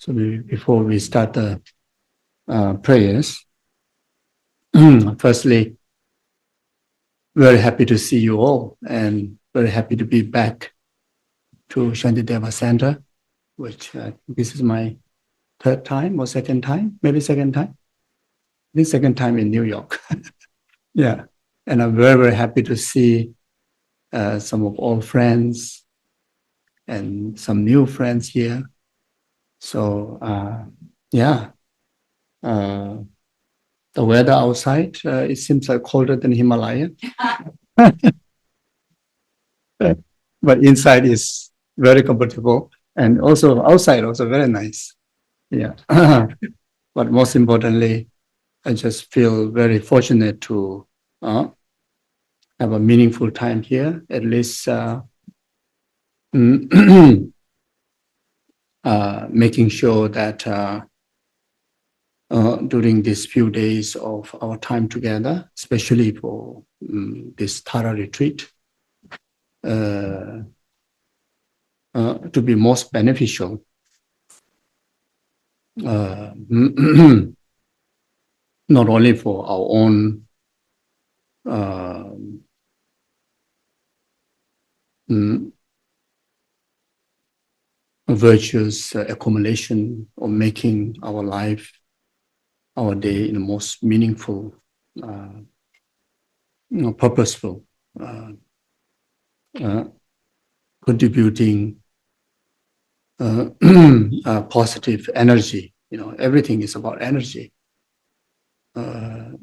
Before we start the prayers, firstly, very happy to see you all and very happy to be back to Shantideva Center, which this is my third time or second time, maybe second time. I think second time in New York. Yeah, and I'm very, very happy to see some of old friends and some new friends here. So, yeah. The weather outside, it seems like colder than Himalaya. But inside is very comfortable. And also outside also very nice. Yeah. But most importantly, I just feel very fortunate to have a meaningful time here, at least making sure that during these few days of our time together, especially for this Tara retreat, to be most beneficial. Not only for our own virtuous accumulation or making our life, our day in the most meaningful, purposeful, contributing positive energy. Everything is about energy. Very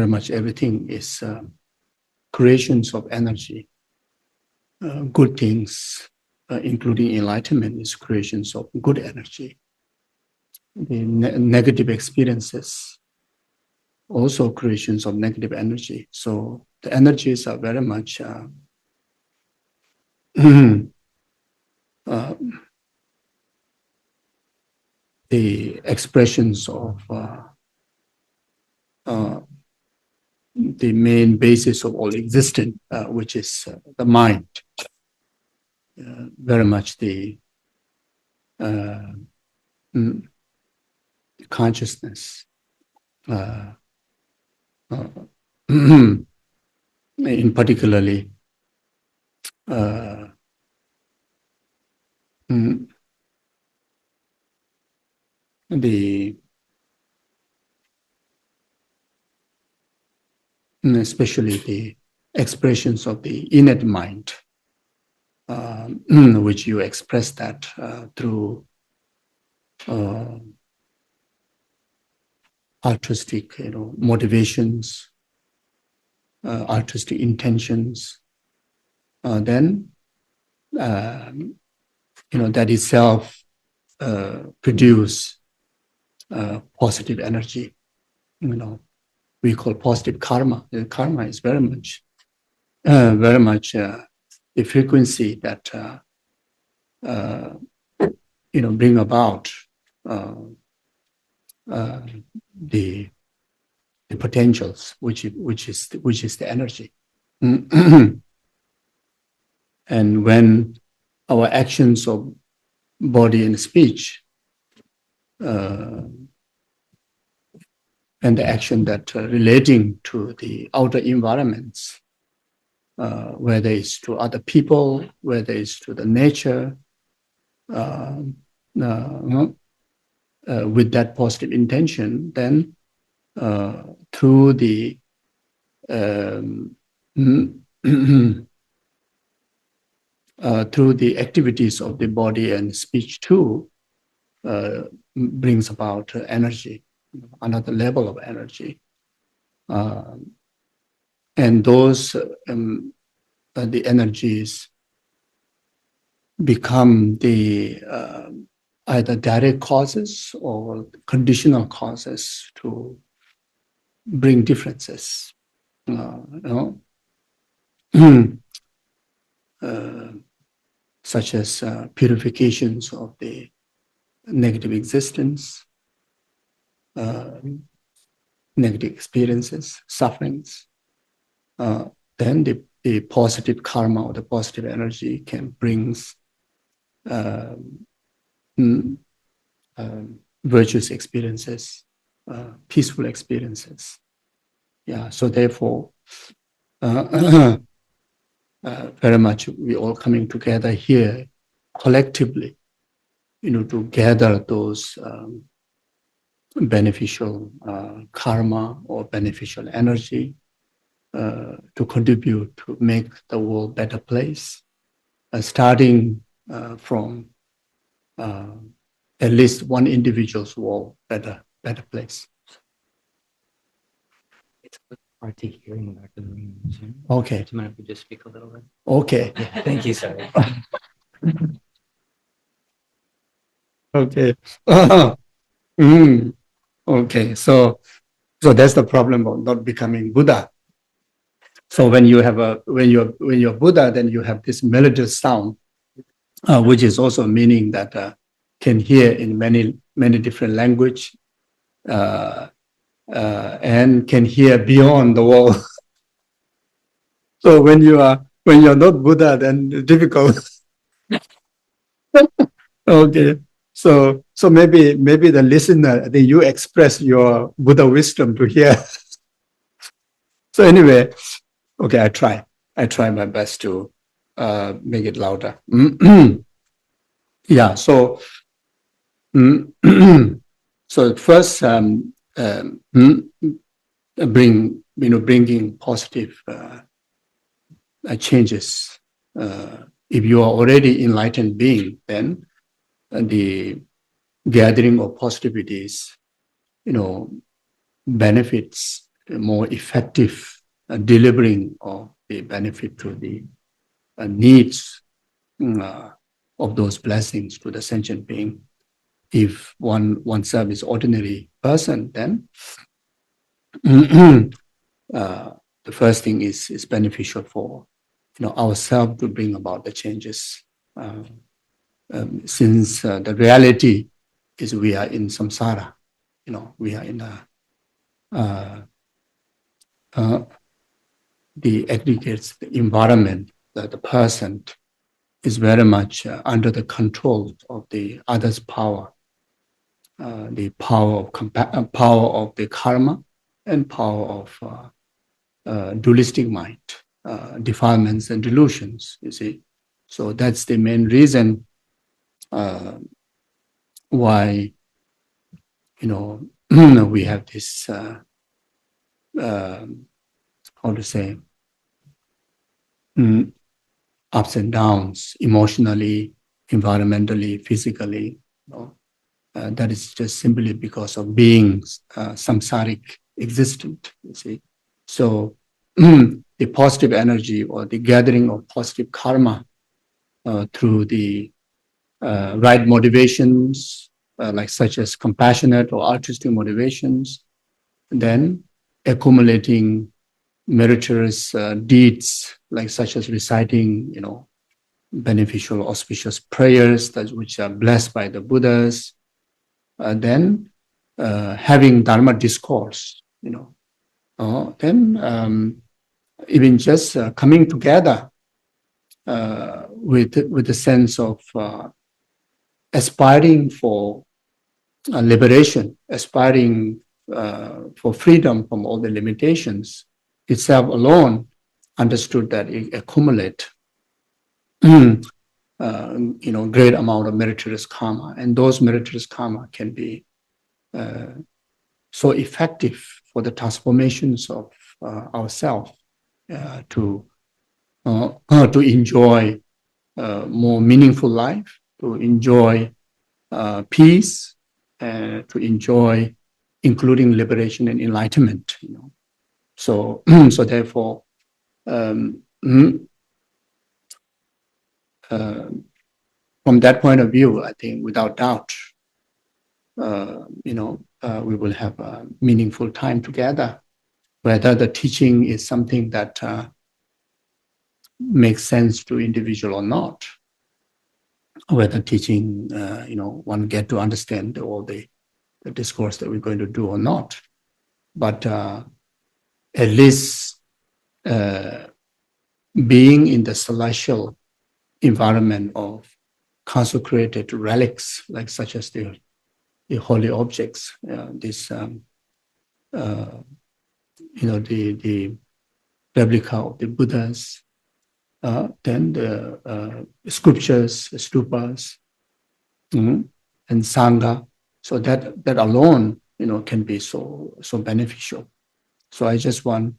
much everything is creations of energy. Good things, including enlightenment, is creations of good energy. The negative experiences, also creations of negative energy. So the energies are very much the expressions of the main basis of all existence, which is the mind. Very much the consciousness. In particularly, especially the expressions of the innate mind, which you express that through altruistic, motivations, altruistic intentions, then that itself produce positive energy. We call positive karma. Karma is very much the frequency that bring about the potentials, which is the energy. And when our actions of body and speech, and the action that relating to the outer environments, whether it's to other people, whether it's to the nature, with that positive intention, then through the through the activities of the body and speech too, brings about energy, another level of energy. And those, the energies become the either direct causes or conditional causes to bring differences. Such as purifications of the negative existence, negative experiences, sufferings, then the positive karma or the positive energy can brings um, mm, virtuous experiences, peaceful experiences. Yeah, so therefore, very much we all coming together here collectively, to gather those beneficial karma or beneficial energy to contribute to make the world a better place, starting from at least one individual's world better place. It's hard to hear in the back of the room. Okay. Do you mind if we just speak a little bit? Okay. Yeah, thank you, sorry. Okay. Okay. So that's the problem of not becoming Buddha. So when you're Buddha, then you have this melodious sound, which is also meaning that can hear in many different language, and can hear beyond the world. So when you're not Buddha, then it's difficult. Okay. So maybe the listener, I think you express your Buddha wisdom to hear. So anyway, okay, I try my best to make it louder. Yeah. So so first, bringing positive changes. If you are already enlightened being, then the gathering of positivities, benefits more effective delivering of the benefit to the needs of those blessings to the sentient being. If oneself is ordinary person, then the first thing is beneficial for ourselves to bring about the changes. Since the reality is we are in samsara, we are in the aggregates, the environment, the person is very much under the control of the other's power, the power of the karma and power of dualistic mind, defilements and delusions, you see. So that's the main reason why, we have this, how to say, ups and downs emotionally, environmentally, physically. That is just simply because of being samsaric existent, you see. So the positive energy or the gathering of positive karma through the right motivations, like such as compassionate or altruistic motivations, then accumulating meritorious deeds, like such as reciting, beneficial, auspicious prayers that which are blessed by the Buddhas, then having Dharma discourse, then even just coming together with the sense of aspiring for liberation, aspiring for freedom from all the limitations, itself alone understood that it accumulate great amount of meritorious karma, and those meritorious karma can be so effective for the transformations of ourselves to enjoy more meaningful life, to enjoy peace, to enjoy, including liberation and enlightenment. So so therefore, from that point of view, I think without doubt, we will have a meaningful time together. Whether the teaching is something that makes sense to individual or not, whether teaching, one get to understand all the discourse that we're going to do or not, but at least being in the celestial environment of consecrated relics, like such as the holy objects, the replica of the Buddhas, then the scriptures, stupas, and sangha. So that alone, can be so beneficial. So I just want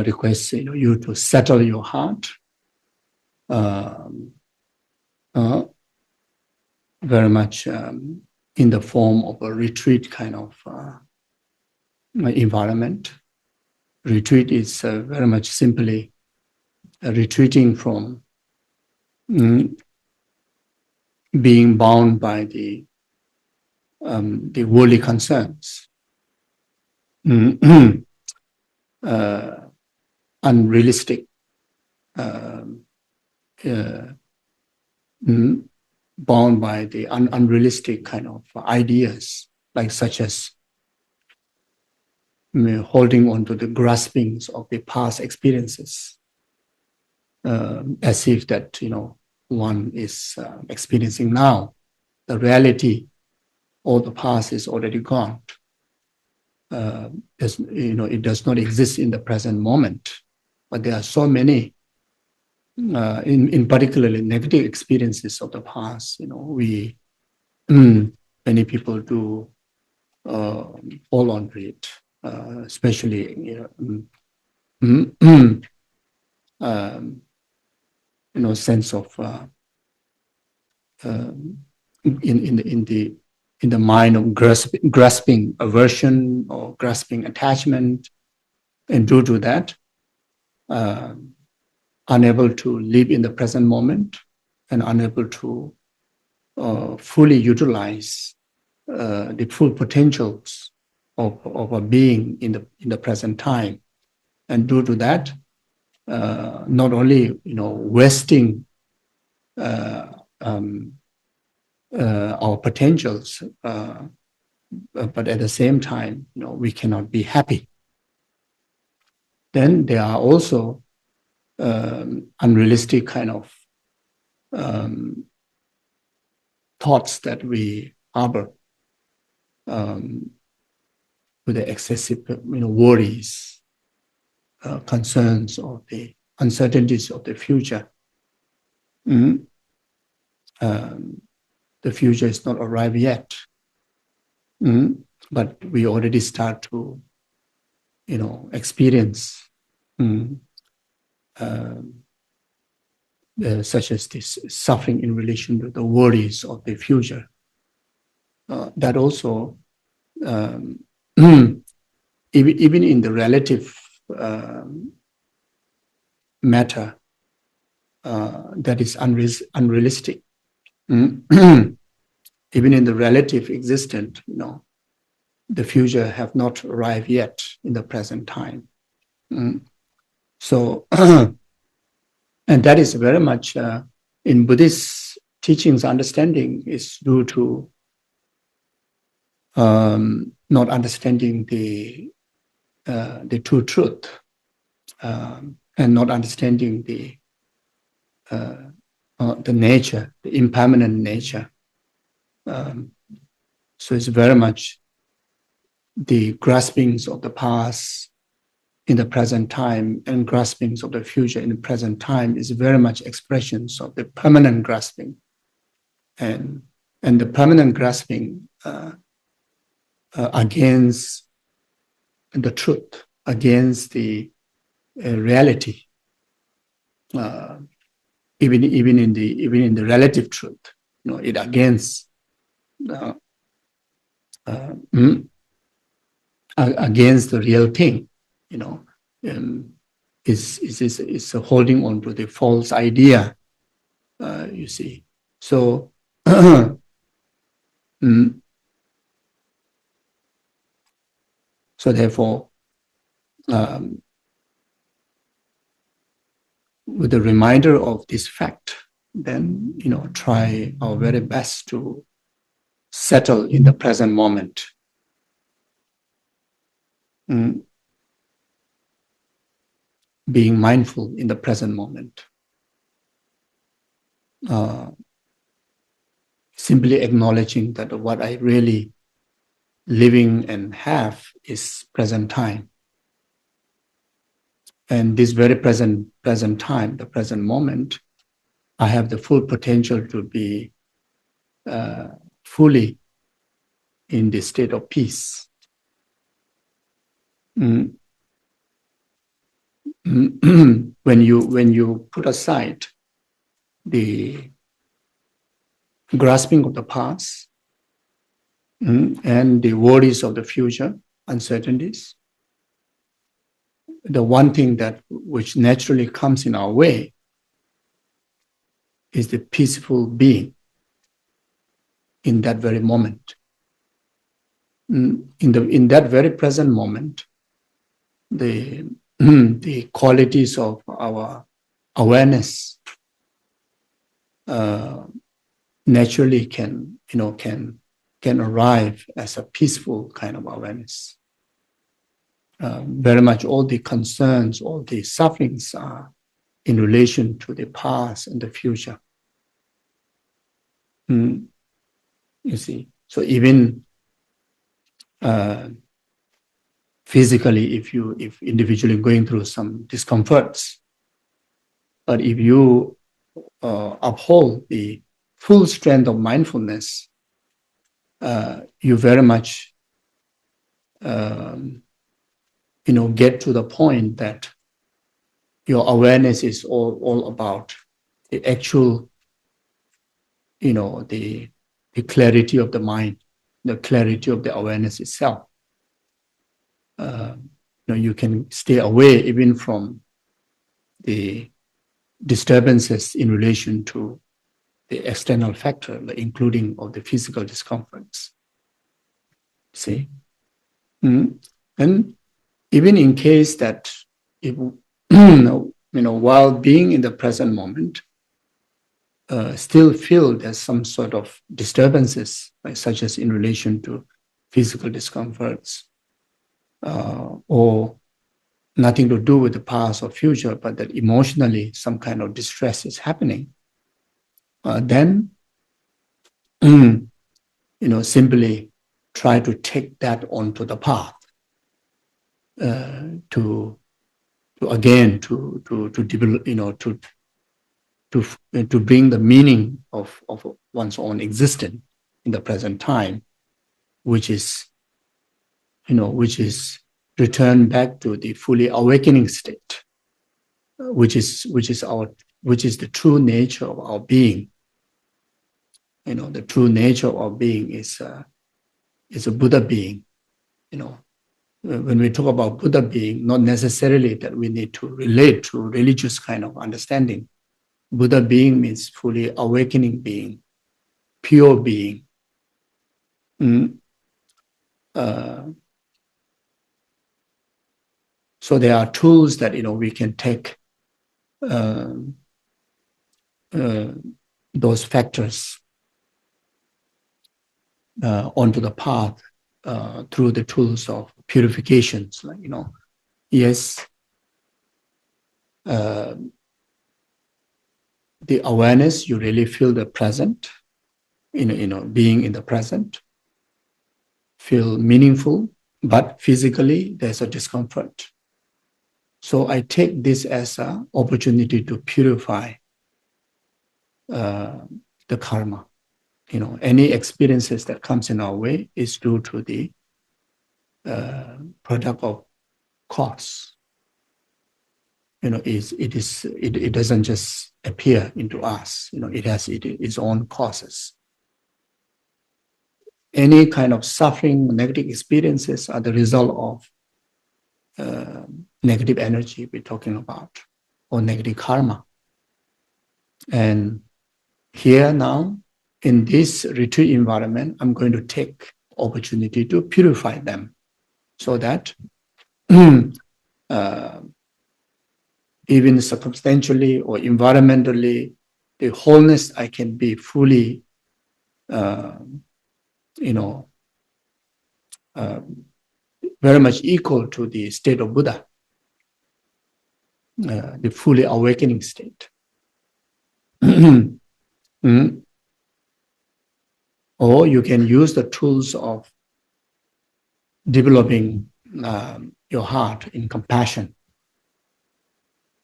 request you to settle your heart very much in the form of a retreat kind of environment. Retreat is very much simply retreating from being bound by the worldly concerns, unrealistic, bound by the unrealistic kind of ideas, like such as holding on to the graspings of the past experiences, as if that one is experiencing now. The reality or the past is already gone. It does not exist in the present moment. But there are so many, in particularly negative experiences of the past. We many people do fall under it, especially sense of in the mind of grasping aversion or grasping attachment, and due to that, unable to live in the present moment and unable to fully utilize the full potentials of a being in the present time, and due to that, not only wasting our potentials, but at the same time, we cannot be happy. Then there are also unrealistic kind of thoughts that we harbor with the excessive, worries, concerns, or the uncertainties of the future. The future is not arrived yet, but we already start to, experience such as this suffering in relation to the worries of the future. That also, even in the relative matter, that is unrealistic. Even in the relative existent, the future have not arrived yet in the present time. So, and that is very much in Buddhist teachings, understanding is due to not understanding the true truth, and not understanding the nature, the impermanent nature. So it's very much the graspings of the past in the present time and graspings of the future in the present time is very much expressions of the permanent grasping, and the permanent grasping against the truth, against the reality, even in the relative truth, it against against the real thing, is holding on to the false idea, you see. So, so therefore, with the reminder of this fact, then, try our very best to settle in the present moment. being mindful in the present moment. Simply acknowledging that what I really living and have is present time. And this very present time, the present moment, I have the full potential to be fully in the state of peace. When you put aside the grasping of the past and the worries of the future, uncertainties, the one thing that which naturally comes in our way is the peaceful being in that very moment. In that very present moment, the the qualities of our awareness naturally can arrive as a peaceful kind of awareness. Very much all the concerns, all the sufferings are in relation to the past and the future. You see, so even physically, if individually going through some discomforts, but if you uphold the full strength of mindfulness, you very much get to the point that your awareness is all about the actual, the clarity of the mind, the clarity of the awareness itself. You can stay away even from the disturbances in relation to the external factor, including of the physical discomforts. See? And even in case that if, while being in the present moment, still feel there's some sort of disturbances, such as in relation to physical discomforts, or nothing to do with the past or future, but that emotionally some kind of distress is happening, then simply try to take that onto the path to develop, to bring the meaning of one's own existence in the present time, which is return back to the fully awakening state, which is the true nature of our being. The true nature of our being is a Buddha being. When we talk about Buddha being, not necessarily that we need to relate to religious kind of understanding. Buddha being means fully awakening being, pure being. So there are tools that we can take those factors onto the path through the tools of purifications. Yes, the awareness, you really feel the present, being in the present, feel meaningful, but physically there's a discomfort. So I take this as an opportunity to purify the karma. Any experiences that comes in our way is due to the product of cause. It doesn't just appear into us. It has its own causes. Any kind of suffering, negative experiences are the result of negative energy we're talking about, or negative karma. And here now, in this retreat environment, I'm going to take opportunity to purify them so that even circumstantially or environmentally, the wholeness I can be fully, very much equal to the state of Buddha. the fully awakening state. Mm. Or you can use the tools of developing your heart in compassion.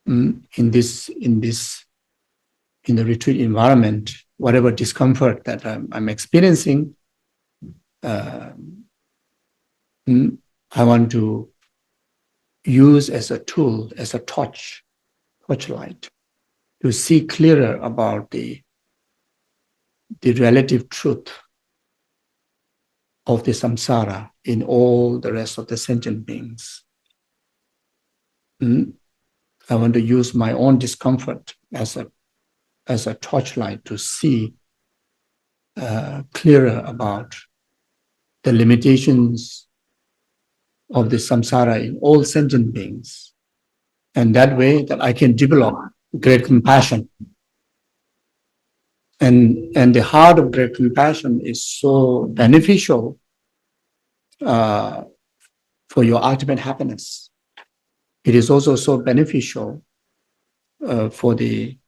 In the retreat environment, whatever discomfort that I'm experiencing, I want to use as a tool, as a torchlight, to see clearer about the relative truth of the samsara in all the rest of the sentient beings. I want to use my own discomfort as a torchlight to see clearer about the limitations of the samsara in all sentient beings. And that way that I can develop great compassion. And the heart of great compassion is so beneficial for your ultimate happiness. It is also so beneficial for the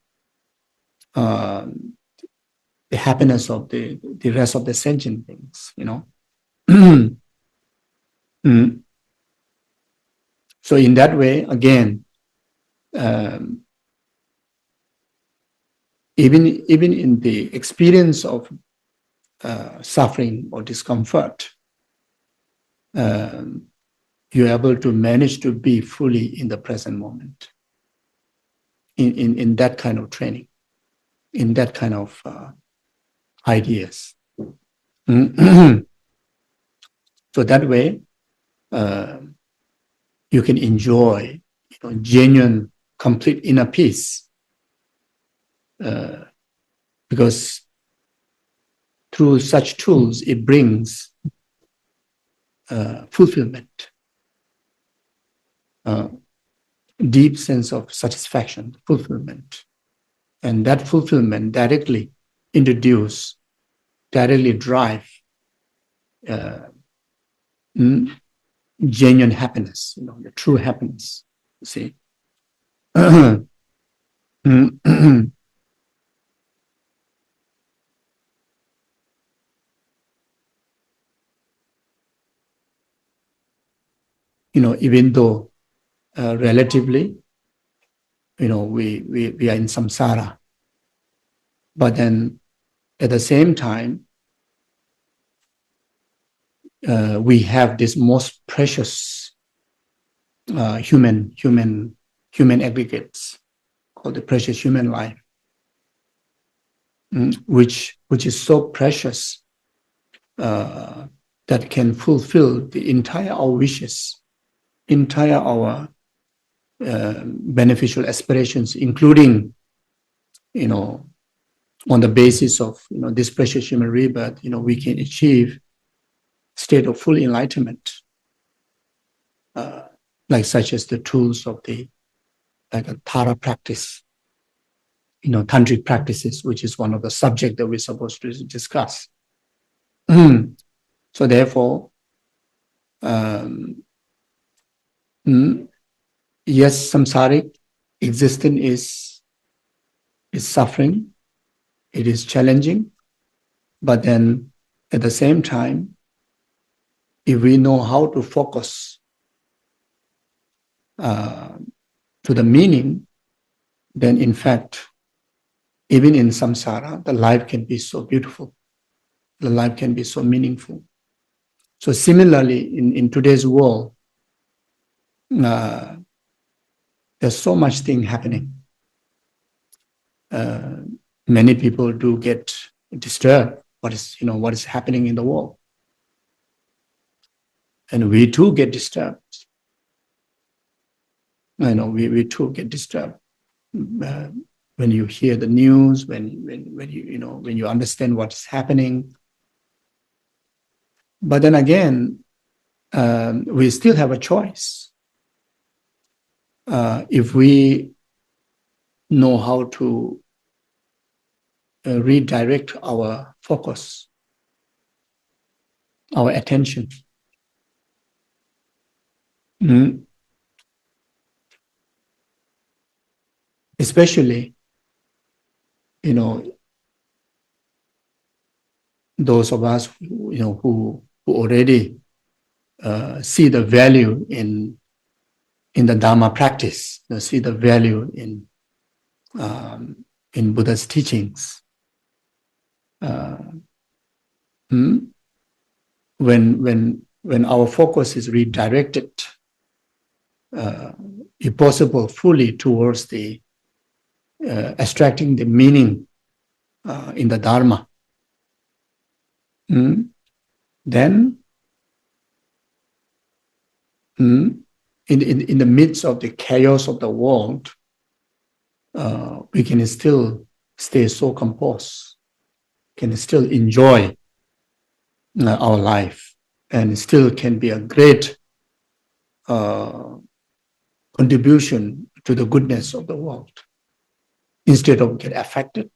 happiness of the rest of the sentient beings, So in that way, again, even in the experience of suffering or discomfort, you're able to manage to be fully in the present moment. In that kind of training, in that kind of ideas. So that way, you can enjoy genuine, complete inner peace. Because through such tools, it brings fulfillment, deep sense of satisfaction, fulfillment. And that fulfillment directly drive genuine happiness, the true happiness, you see. Even though relatively, we are in samsara, but then at the same time, we have this most precious human aggregates called the precious human life, which is so precious that can fulfill the entire our wishes, entire our beneficial aspirations, including, on the basis of this precious human rebirth, we can achieve state of full enlightenment, like such as the tools of like a Tara practice, tantric practices, which is one of the subjects that we're supposed to discuss. So therefore, yes, samsaric existence is suffering, it is challenging, but then at the same time, if we know how to focus to the meaning, then in fact, even in samsara, the life can be so beautiful. The life can be so meaningful. So similarly, in today's world, there's so much thing happening. Many people do get disturbed what is happening in the world. And we too get disturbed. We too get disturbed. When you hear the news, when you understand what's happening. But then again, we still have a choice. If we know how to redirect our focus, our attention, especially, those of us, who already see the value in the Dharma practice, see the value in Buddha's teachings. When our focus is redirected, if possible, fully towards the extracting the meaning in the Dharma, then in the midst of the chaos of the world, we can still stay so composed, can still enjoy our life, and still can be a great contribution to the goodness of the world, instead of get affected,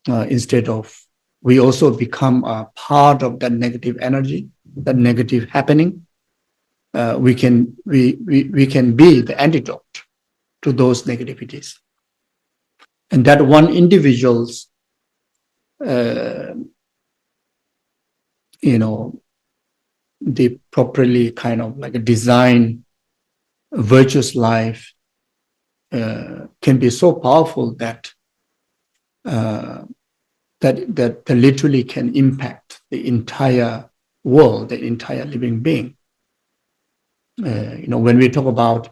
instead of we also become a part of that negative energy, that negative happening. We can be the antidote to those negativities, and that one individual's the properly kind of like a design virtuous life can be so powerful that that literally can impact the entire world, the entire living being. When we talk about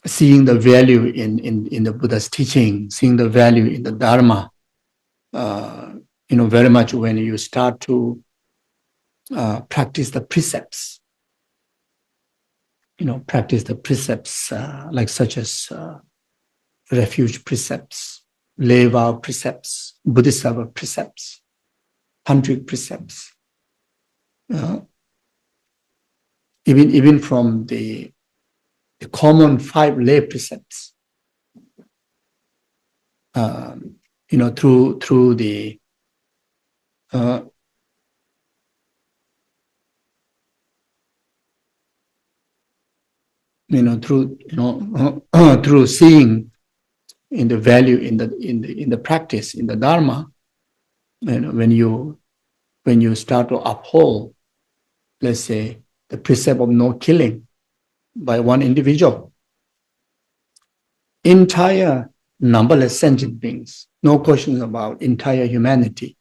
seeing the value in the Buddha's teaching, seeing the value in the Dharma, very much when you start to practice the precepts, like such as refuge precepts, lay vow precepts, Bodhisattva precepts, tantric precepts, even from the common 5 lay precepts, through the through seeing in the value in the practice in the Dharma, when you start to uphold, let's say, the precept of no killing by one individual, entire numberless sentient beings, no questions about entire humanity,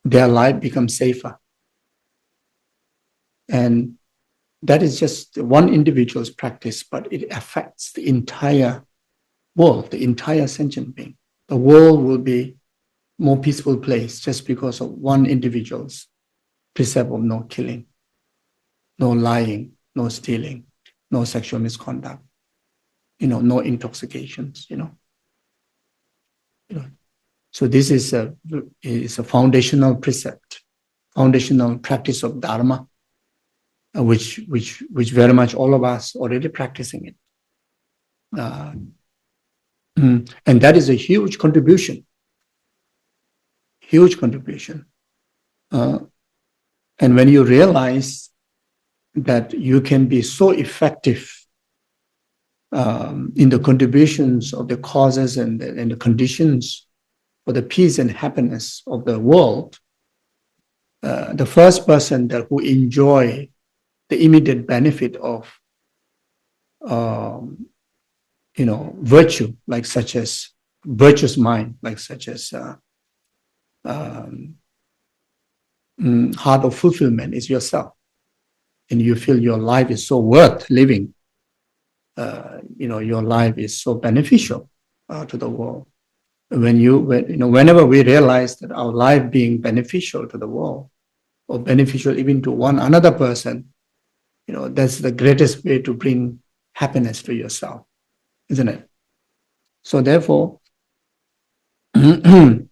their life becomes safer. And that is just one individual's practice, but it affects the entire world, the entire sentient being. The world will be a more peaceful place just because of one individual's precept of no killing, no lying, no stealing, no sexual misconduct, no intoxications, So this is a foundational precept, foundational practice of Dharma, which very much all of us already practicing it. And that is a huge contribution. And when you realize that you can be so effective in the contributions of the causes and the conditions for the peace and happiness of the world, the first person who enjoy the immediate benefit of virtue, like such as virtuous mind, like such as heart of fulfillment, is yourself, and you feel your life is so worth living. Your life is so beneficial to the world. Whenever we realize that our life being beneficial to the world, or beneficial even to one another person, that's the greatest way to bring happiness to yourself, isn't it? So therefore, we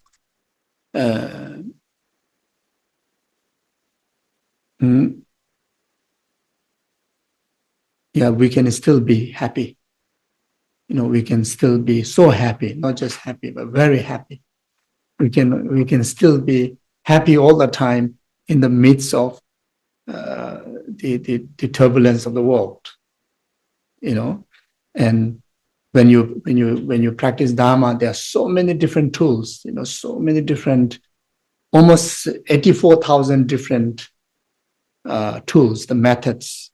can still be happy. We can still be so happy, not just happy, but very happy. We can still be happy all the time in the midst of the turbulence of the world. And when you practice Dharma, there are so many different tools, so many different, almost 84,000 different tools, the methods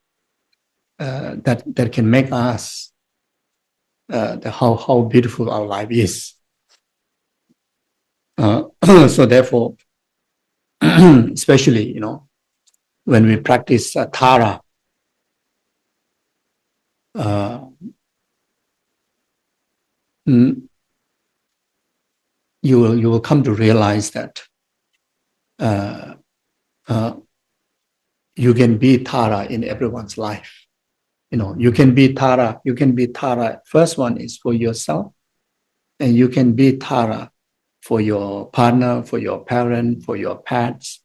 that can make us how beautiful our life is. So therefore, especially when we practice Tara, mm, you will come to realize that uh, uh, you can be Tara in everyone's life. You can be Tara. You can be Tara. First one is for yourself, and you can be Tara for your partner, for your parent, for your pets,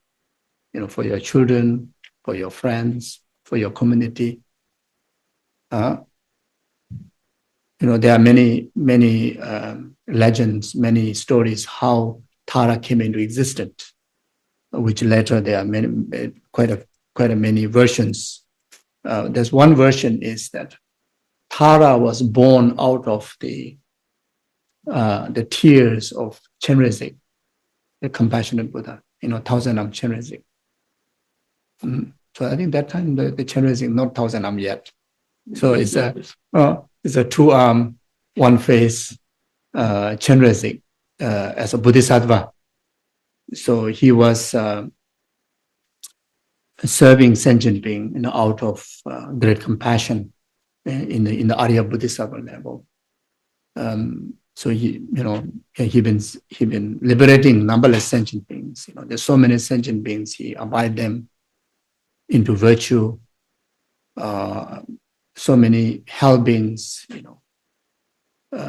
for your children, for your friends, for your community. There are many legends, many stories how Tara came into existence, which later there are quite a many versions. There's one version is that Tara was born out of the tears of Chenrezig, the compassionate Buddha, Thousand Arm Chenrezig. So I think that time the Chenrezig not Thousand Arm yet. So it's a two-arm, one-face Chenrezig as a Bodhisattva. So he was serving sentient being, out of great compassion in the Arya Bodhisattva level. So he been liberating numberless sentient beings. There's so many sentient beings. He abide them into virtue. So many hell beings,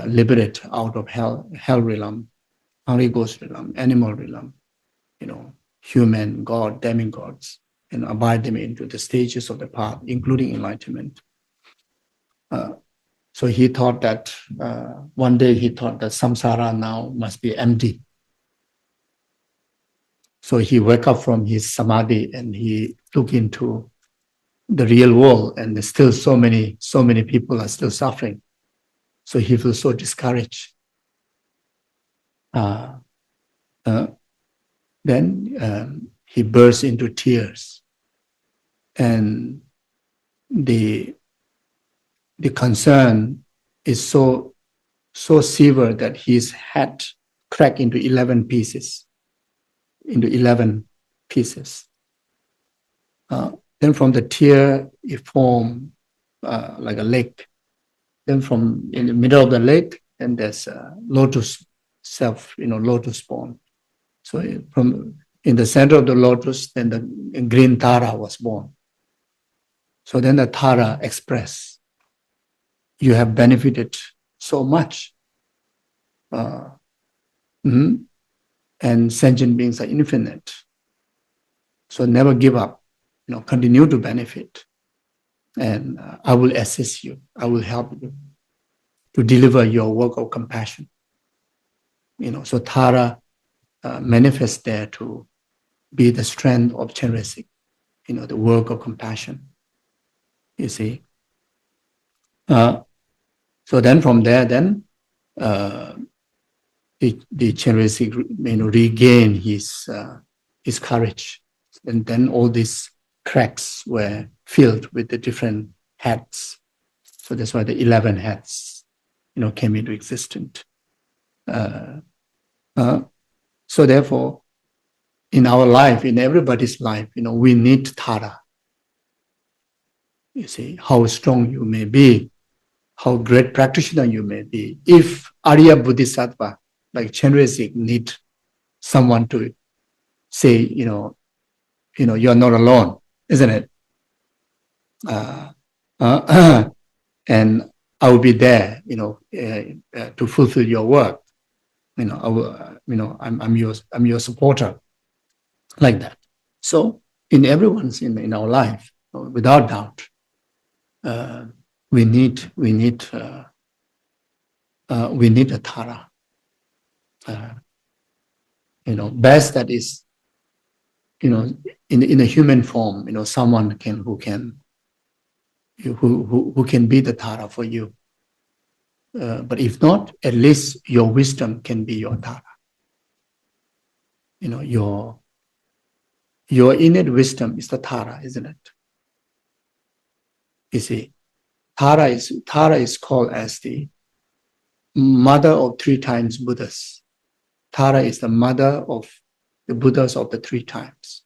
liberate out of hell realm, hungry ghost realm, animal realm, human, God, demigods, and abide them into the stages of the path, including enlightenment. So he thought that one day he thought that samsara now must be empty. So he woke up from his samadhi and he looked into the real world, and there's still so many people are still suffering. So he feels so discouraged. Then he burst into tears, and the concern is so severe that his head cracked into 11 pieces. Then from the tear, it formed like a lake. Then from in the middle of the lake, then there's a lotus self, lotus born. So from in the center of the lotus, then the green Tara was born. So then the Tara expressed, you have benefited so much. And sentient beings are infinite. So never give up, continue to benefit. And I will assist you. I will help you to deliver your work of compassion. So Tara manifests there to be the strength of Chenrezig, the work of compassion. You see. So then from there, then the Chenrezig regain his courage, and then all these cracks were filled with the different heads. So that's why the 11 heads, came into existence. So therefore, in our life, in everybody's life, we need Tara. You see, how strong you may be, how great practitioner you may be. If Arya Bodhisattva, like Chenrezig, need someone to say, you're not alone, isn't it? And I will be there, to fulfill your work. I will, I'm your supporter, like that. So in everyone's in our life, without doubt, we need a Tara. Best that is, in a human form, someone who can who can be the Tara for you. But if not, at least your wisdom can be your Tara. Your innate wisdom is the Tara, isn't it? You see, Tara is called as the mother of 3 times Buddhas. Tara is the mother of the Buddhas of the 3 times.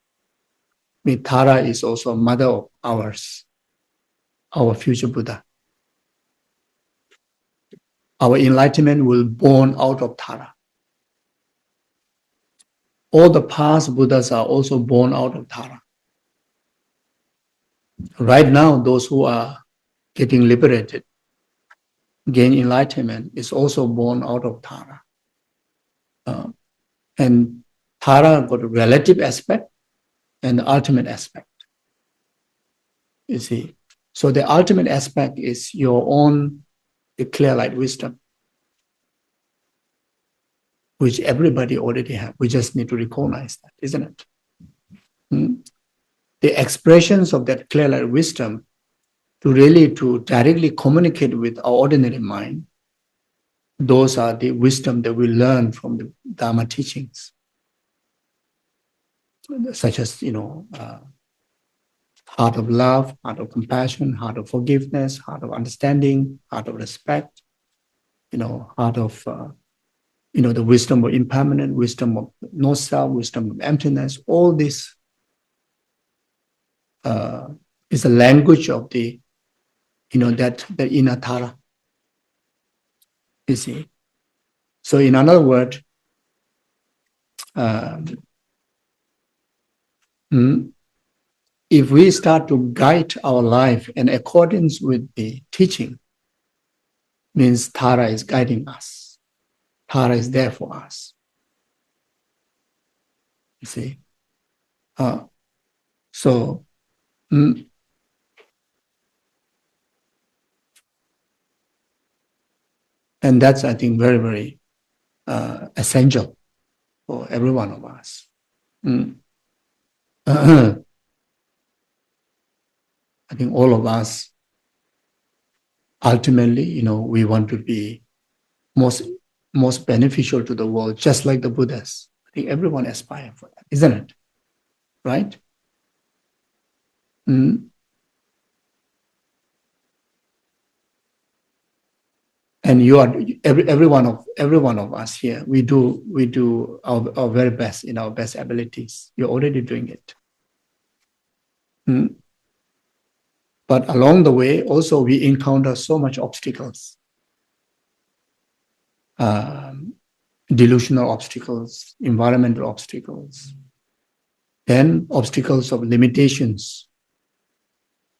I mean, Tara is also a mother of ours, our future Buddha. Our enlightenment will born out of Tara. All the past Buddhas are also born out of Tara. Right now, those who are getting liberated, gain enlightenment, is also born out of Tara. And Tara got a relative aspect and the ultimate aspect. You see, so the ultimate aspect is your own clear light wisdom, which everybody already have. We just need to recognize that, isn't it? The expressions of that clear light wisdom to directly communicate with our ordinary mind, those are the wisdom that we learn from the Dharma teachings, such as, heart of love, heart of compassion, heart of forgiveness, heart of understanding, heart of respect, heart of, the wisdom of impermanent, wisdom of no self, wisdom of emptiness. All this is a language of the, that inner Tara. You see. So in another word, if we start to guide our life in accordance with the teaching, means Tara is guiding us. Tara is there for us. You see. And that's, I think, very, very essential for every one of us. I think all of us, ultimately, we want to be most beneficial to the world, just like the Buddhas. I think everyone aspires for that, isn't it? Right? And you are every one of us here. We do our very best in our best abilities. You're already doing it. But along the way, also we encounter so much obstacles, delusional obstacles, environmental obstacles, then obstacles of limitations,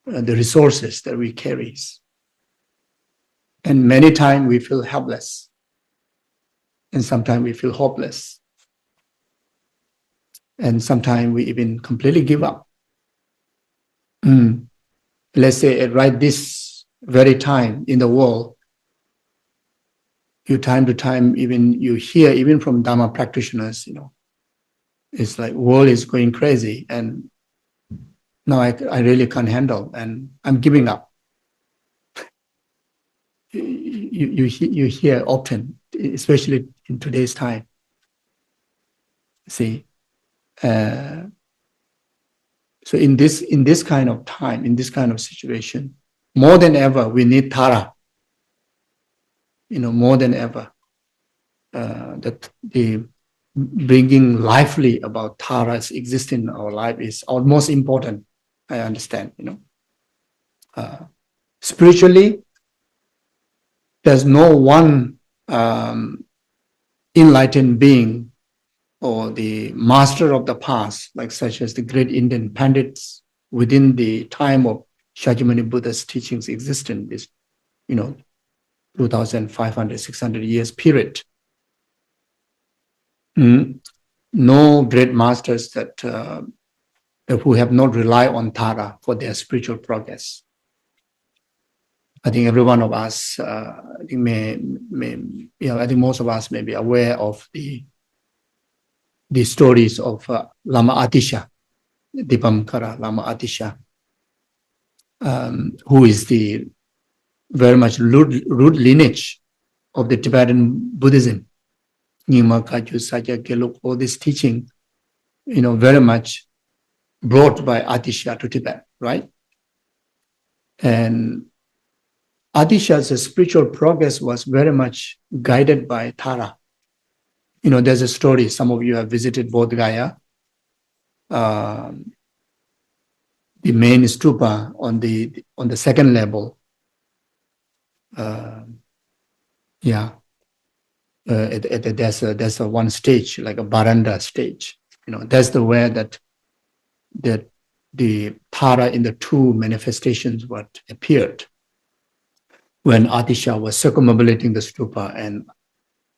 the resources that we carry. And many times we feel helpless, and sometimes we feel hopeless, and sometimes we even completely give up. Let's say right this very time in the world, time to time, even you hear, even from Dharma practitioners, it's like world is going crazy, and now I really can't handle, and I'm giving up. You hear often, especially in today's time. See, so in this kind of time, in this kind of situation, more than ever, we need Tara. More than ever, that the bringing lively about Tara's existence in our life is most important. I understand. Spiritually, there's no one enlightened being or the master of the past, like such as the great Indian Pandits within the time of Shakyamuni Buddha's teachings existence, this 2,500, 600 years period. No great masters that who have not relied on Tara for their spiritual progress. I think every one of us, I think I think most of us may be aware of the stories of Lama Atisha, Dipamkara Lama Atisha. who is the very much root lineage of the Tibetan Buddhism. Nyingma, Kagyu, Sakya, Gelug, all this teaching, very much brought by Atisha to Tibet, right? And Atisha's spiritual progress was very much guided by Tara. There's a story, some of you have visited Bodh Gaya, the main stupa on the second level. There's a one stage, like a baranda stage. That's the where that the Tara in the two manifestations what appeared when Atisha was circumambulating the stupa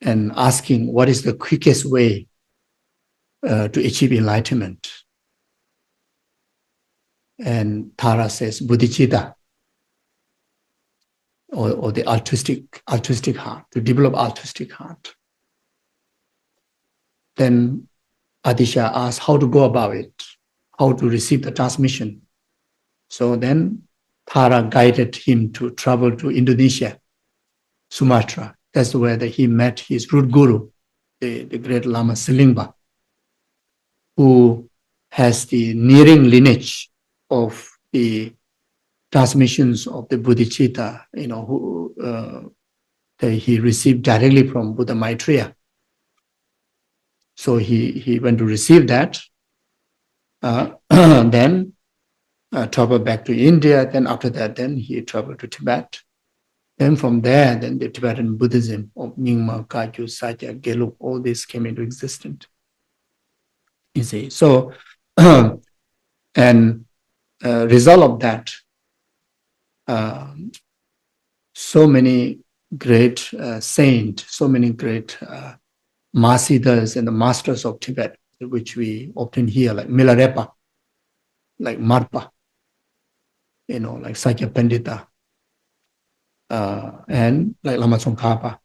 and asking what is the quickest way to achieve enlightenment. And Tara says bodhicitta, or the altruistic heart, to develop altruistic heart. Then Atisha asked how to go about it, how to receive the transmission. So then Tara guided him to travel to Indonesia, Sumatra. That's where he met his root guru, the great Lama Selingpa, who has the nearing lineage of the transmissions of the bodhicitta, that he received directly from Buddha Maitreya. So he went to receive that, then traveled back to India. Then after that, then he traveled to Tibet. Then from there, then the Tibetan Buddhism of Nyingma, Kagyu, Sakya, Gelug, all this came into existence. You see, so and result of that, so many great saints, so many great Mahasiddhas and the masters of Tibet, which we often hear, like Milarepa, like Marpa, like Sakya Pandita, and like Lama Tsongkhapa.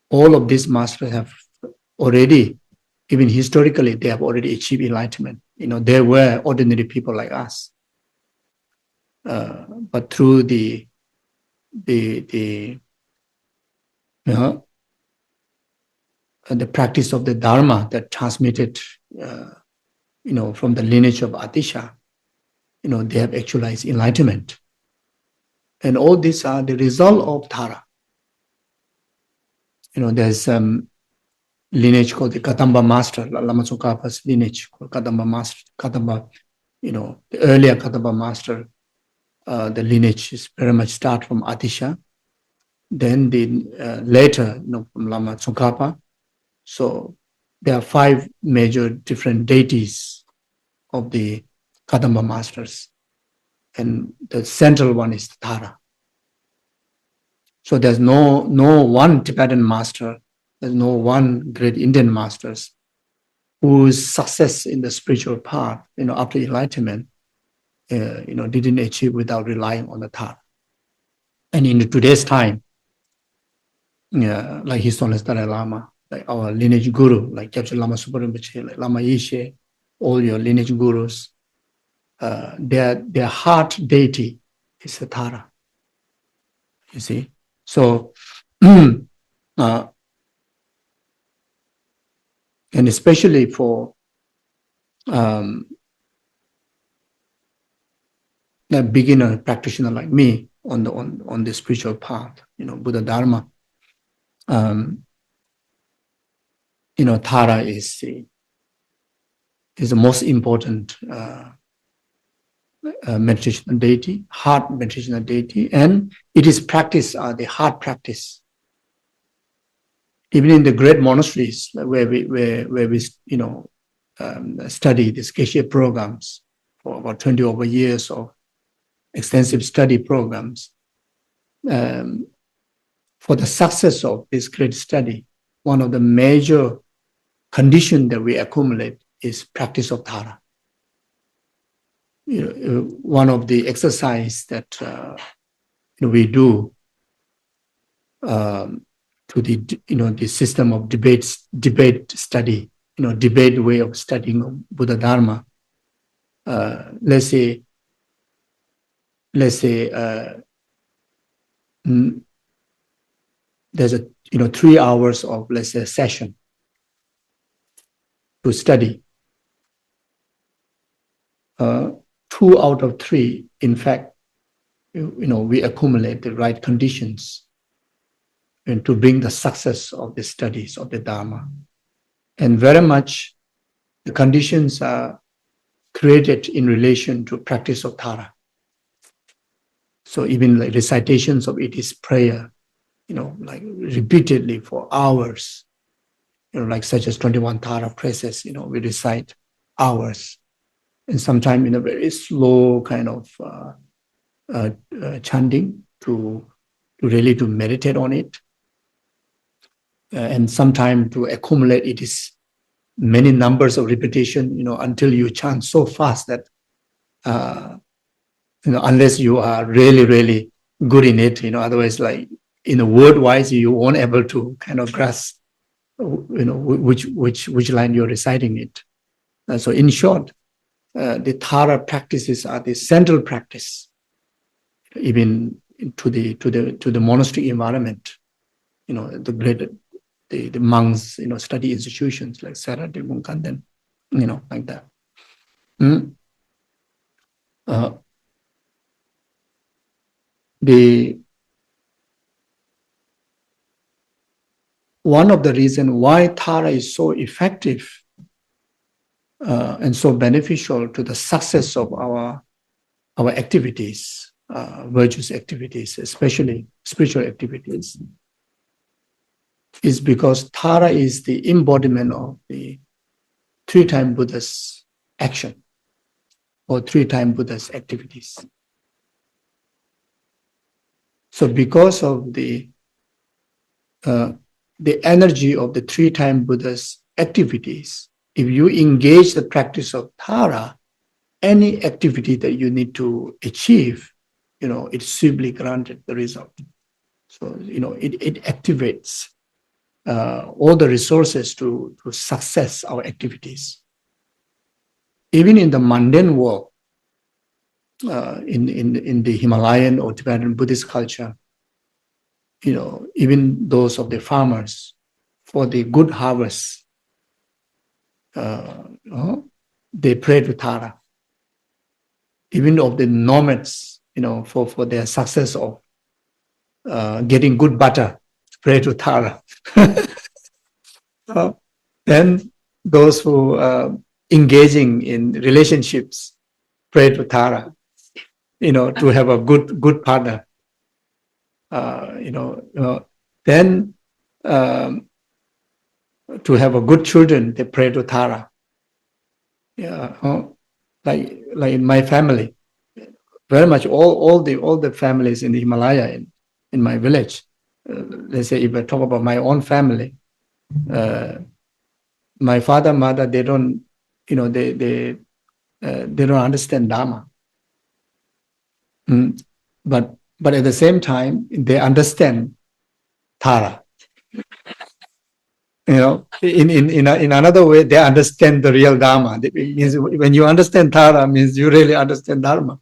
All of these masters have already, even historically, they have already achieved enlightenment. They were ordinary people like us. But through the practice of the Dharma that transmitted, from the lineage of Atisha, they have actualized enlightenment. And all these are the result of Tara. There's lineage called the Kadamba Master, Lama Tsongkhapa's lineage called Kadamba Master. Kadamba, the earlier Kadamba Master, the lineage is very much start from Atisha. Then the later, from Lama Tsongkhapa. So there are 5 major different deities of the Kadamba masters, and the central one is Tara. So there's no one Tibetan master, there's no one great Indian masters whose success in the spiritual path, after enlightenment, didn't achieve without relying on the Tara. And in today's time, like His Holiness Dalai Lama, like our lineage guru, like Gyaltsab Lama Supa Rinpoche, like Lama Yeshe, all your lineage gurus, their heart deity is the Tara. You see? So, and especially for a beginner practitioner like me on the spiritual path, Buddha Dharma, Tara is the most important meditation deity, heart meditation deity, and it is practiced, the heart practice. Even in the great monasteries where we study these Geshe programs for about 20 over years of extensive study programs, for the success of this great study, one of the major conditions that we accumulate is practice of Tara. One of the exercise that we do to the system of debate study, debate way of studying Buddha Dharma. Let's say let's say, there's a 3 hours of, let's say, session to study. 2 out of 3, in fact, we accumulate the right conditions and to bring the success of the studies of the Dharma. And very much the conditions are created in relation to practice of Tara. So even like recitations of it is prayer, like repeatedly for hours, like such as 21 Tara praises, we recite hours. And sometimes in a very slow kind of chanting to really to meditate on it. And sometimes to accumulate it is many numbers of repetition, until you chant so fast that, unless you are really, really good in it, otherwise, like, word-wise, you won't able to kind of grasp, which line you're reciting it. So in short, the Tara practices are the central practice, even to the monastic environment. The monks, study institutions like Sarah de Bunkanden, like that. The one of the reasons why Tara is so effective and so beneficial to the success of our activities, virtuous activities, especially spiritual activities, is because Tara is the embodiment of the three-time Buddha's action or three-time Buddha's activities. So because of the energy of the three-time Buddha's activities, if you engage the practice of Tara, any activity that you need to achieve, it's simply granted the result. So, it activates all the resources to success our activities. Even in the mundane world, in the Himalayan or Tibetan Buddhist culture, even those of the farmers, for the good harvest, they pray to Tara. Even of the nomads, for their success of getting good butter, pray to Tara. Then those who engaging in relationships, pray to Tara, to have a good partner. Then to have a good children, they pray to Tara. Like in my family, very much all the families in the Himalaya in my village. Let's say if I talk about my own family, my father, mother, they don't, they don't understand Dharma. But at the same time, they understand Tara. In another way, they understand the real Dharma. It means when you understand Tara, means you really understand Dharma.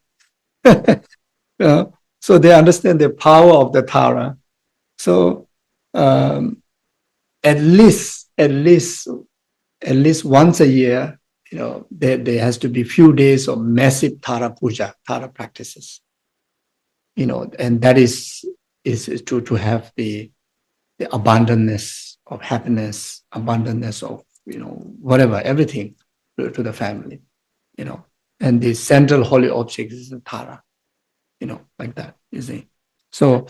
So they understand the power of the Tara. So at least once a year, there has to be few days of massive Tara puja, Tara practices. And that is to have the abundantness of happiness, abundantness of whatever, everything to the family, and the central holy object is the Tara, like that, you see. So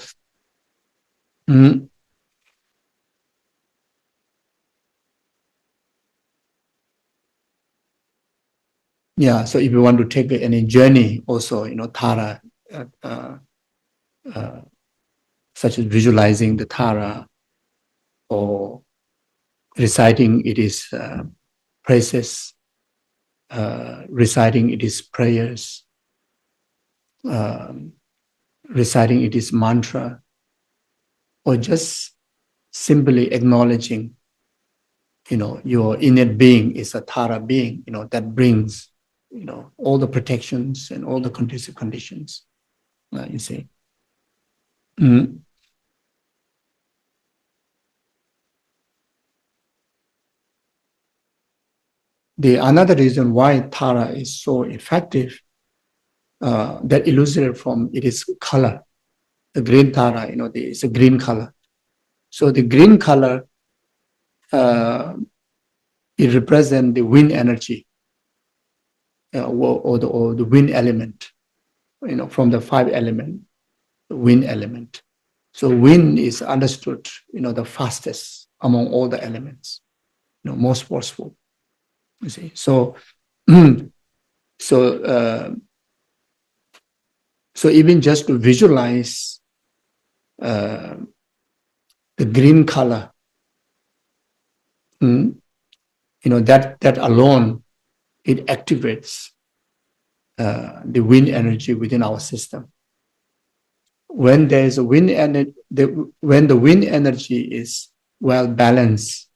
yeah, so if you want to take any journey also, Tara, such as visualizing the Tara or reciting it is praises, reciting it is prayers, reciting it is mantra, or just simply acknowledging, your innate being is a Tara being, that brings, all the protections and all the conducive conditions. You see. Mm. The another reason why Tara is so effective, that illustrated from it is color. The green Tara, it's a green color. So the green color, it represents the wind energy, or the wind element, from the five element, the wind element. So wind is understood, the fastest among all the elements, most forceful. You see, so so so even just to visualize the green color, that alone, it activates the wind energy within our system. When there is a wind energy, when the wind energy is well balanced,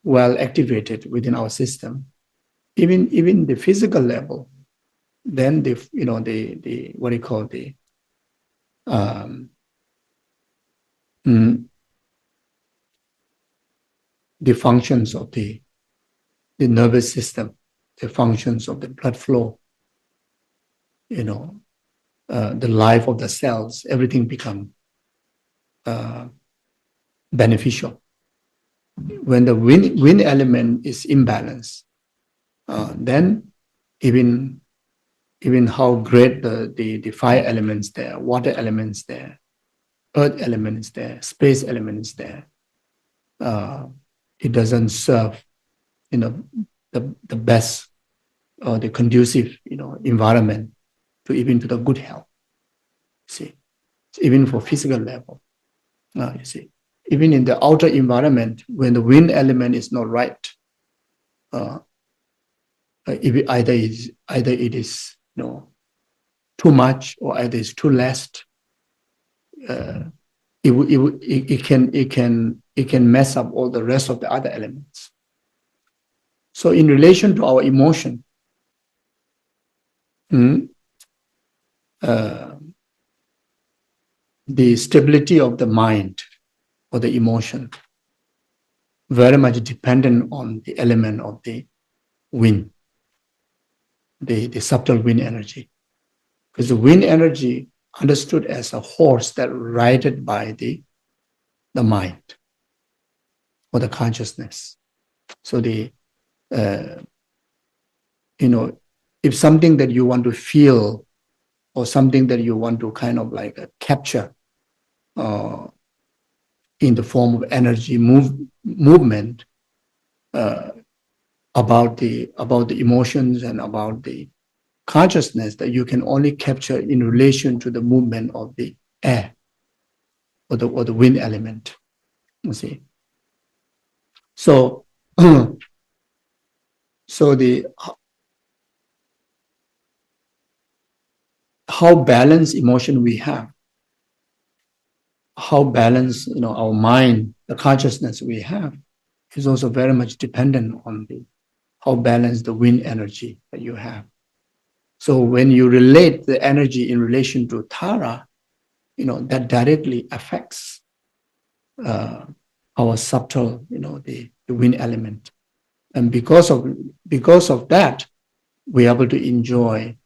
well activated within our system, even the physical level, then the what do you call mm, the functions of the nervous system, the functions of the blood flow, the life of the cells, everything become beneficial. When the wind element is imbalanced, then even how great the fire elements there, water elements there, earth elements there, space elements there, it doesn't serve, the best or the conducive, environment to even to the good health. See, even for physical level, you see, even in the outer environment, when the wind element is not right, either it is too much or either it's too less. It can mess up all the rest of the other elements. So in relation to our emotion, the stability of the mind or the emotion very much dependent on the element of the wind, the subtle wind energy. Because the wind energy understood as a horse that ridden by the mind or the consciousness. So if something that you want to feel or something that you want to kind of like capture in the form of energy movement, about the emotions and about the consciousness, that you can only capture in relation to the movement of the air or the wind element. You see, so so the how balanced emotion we have, how balanced our mind, the consciousness we have, is also very much dependent on how balanced the wind energy that you have. So when you relate the energy in relation to Tara, that directly affects our subtle, the wind element. And because of that, we're able to enjoy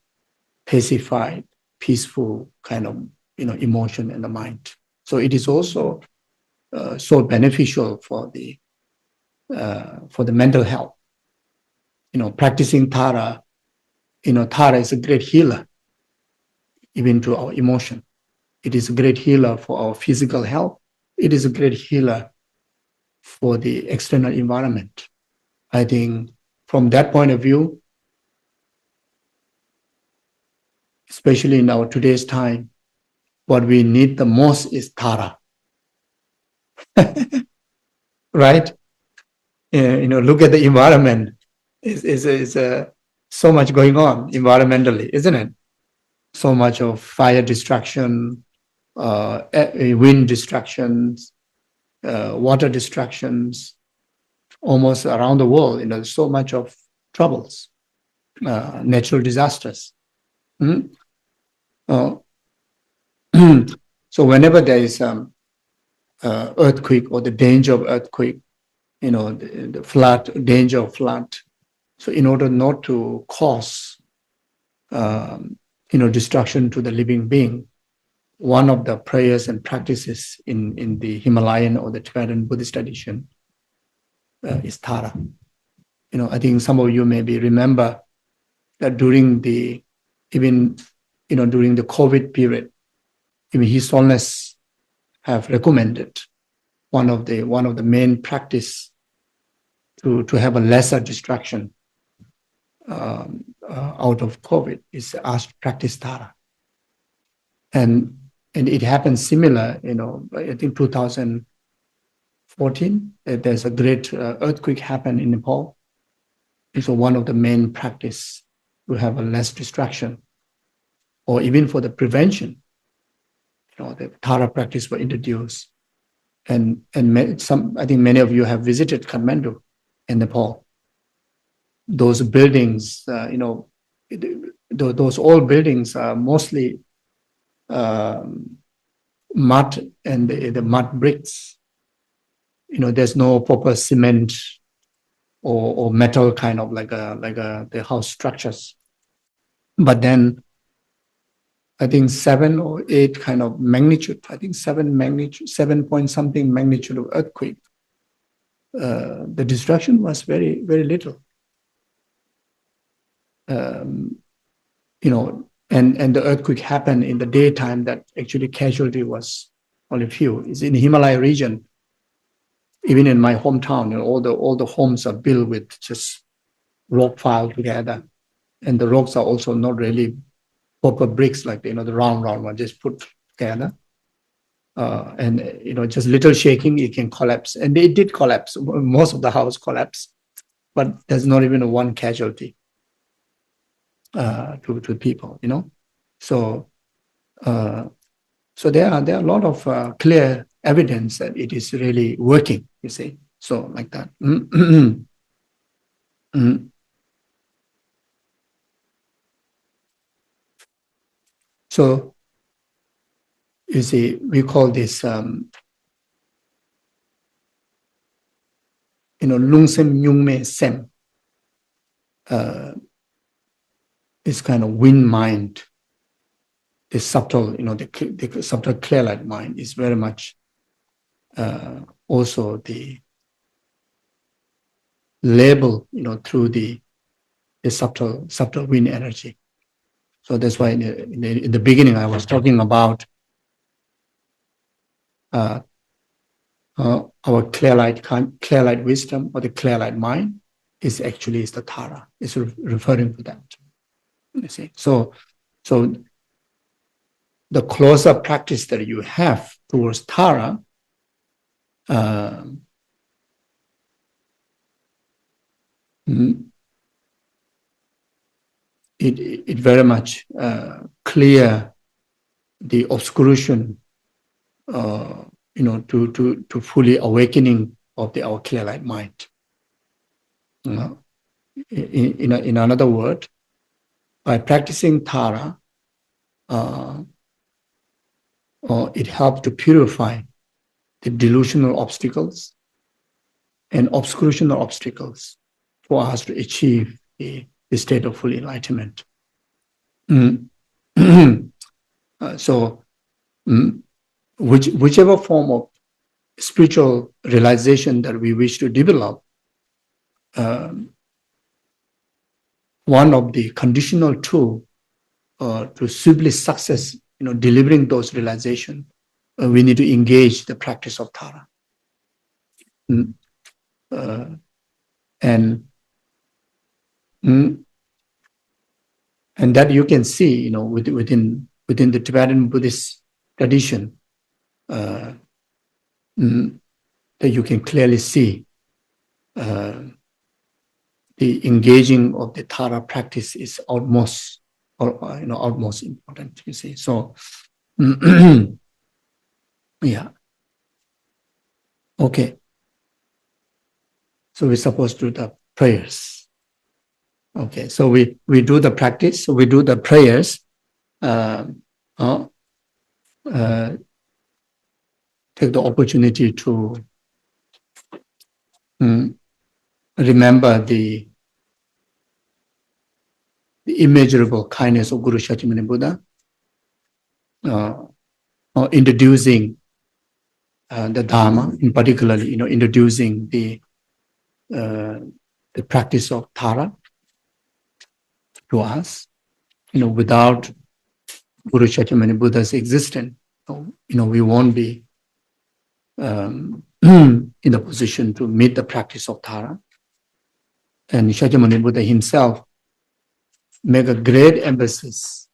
pacified, peaceful kind of emotion in the mind. So it is also so beneficial for the mental health. Practicing Tara, Tara is a great healer, even to our emotion. It is a great healer for our physical health. It is a great healer for the external environment. I think from that point of view, especially in our today's time, what we need the most is Tara. Right? Look at the environment. Is so much going on environmentally, isn't it? So much of fire destruction, wind destructions, water destructions, almost around the world. So much of troubles, natural disasters. Mm-hmm. So whenever there is earthquake or the danger of earthquake, the flood, danger of flood. So in order not to cause, destruction to the living being, one of the prayers and practices in the Himalayan or the Tibetan Buddhist tradition is Tara. I think some of you maybe remember that during the COVID period, even His Holiness have recommended one of the main practice to have a lesser distraction out of COVID is asked practice Tara. And it happened similar, I think 2014, there's a great earthquake happened in Nepal. It's one of the main practice to have a less distraction, or even for the prevention, the Tara practice were introduced. And I think many of you have visited Kathmandu in Nepal. Those buildings, those old buildings are mostly mud and the mud bricks. There's no proper cement or metal kind of like the house structures. But then I think 7 or 8 kind of magnitude, I think 7 point something magnitude of earthquake. The destruction was very, very little. And the earthquake happened in the daytime that actually casualty was only few. It's in the Himalaya region, even in my hometown, all the homes are built with just rock piled together. And the rocks are also not really proper bricks like, the round one, just put together. And, just little shaking, it can collapse. And it did collapse. Most of the house collapsed, but there's not even one casualty to people, So, so there are a lot of clear evidence that it is really working, you see. So like that. So you see, we call this, lungsem nyungme sem. This kind of wind mind, the subtle, the subtle clear light mind is very much also the label, through the subtle wind energy. So that's why in the beginning I was talking about our clear light wisdom or the clear light mind is the Tara. It's referring to that. You see, so the closer practice that you have towards Tara, it very much clear the obscuration, to fully awakening of our clear light mind. In another word, by practicing Tara, it helps to purify the delusional obstacles and obscurational obstacles for us to achieve the state of full enlightenment. So, whichever form of spiritual realization that we wish to develop, one of the conditional tools to simply success, delivering those realizations, we need to engage the practice of Tara. And that you can see, within the Tibetan Buddhist tradition, that you can clearly see the engaging of the Tara practice is utmost important. You see, so yeah, okay. So we're supposed to do the prayers. Okay, so we do the practice, so we do the prayers. take the opportunity to remember the immeasurable kindness of Guru Shakyamuni Buddha, or introducing the Dharma, in particularly, introducing the practice of Tara to us. Without Guru Shakyamuni Buddha's existence, we won't be in the position to meet the practice of Tara. And Shakyamuni Buddha himself make a great emphasis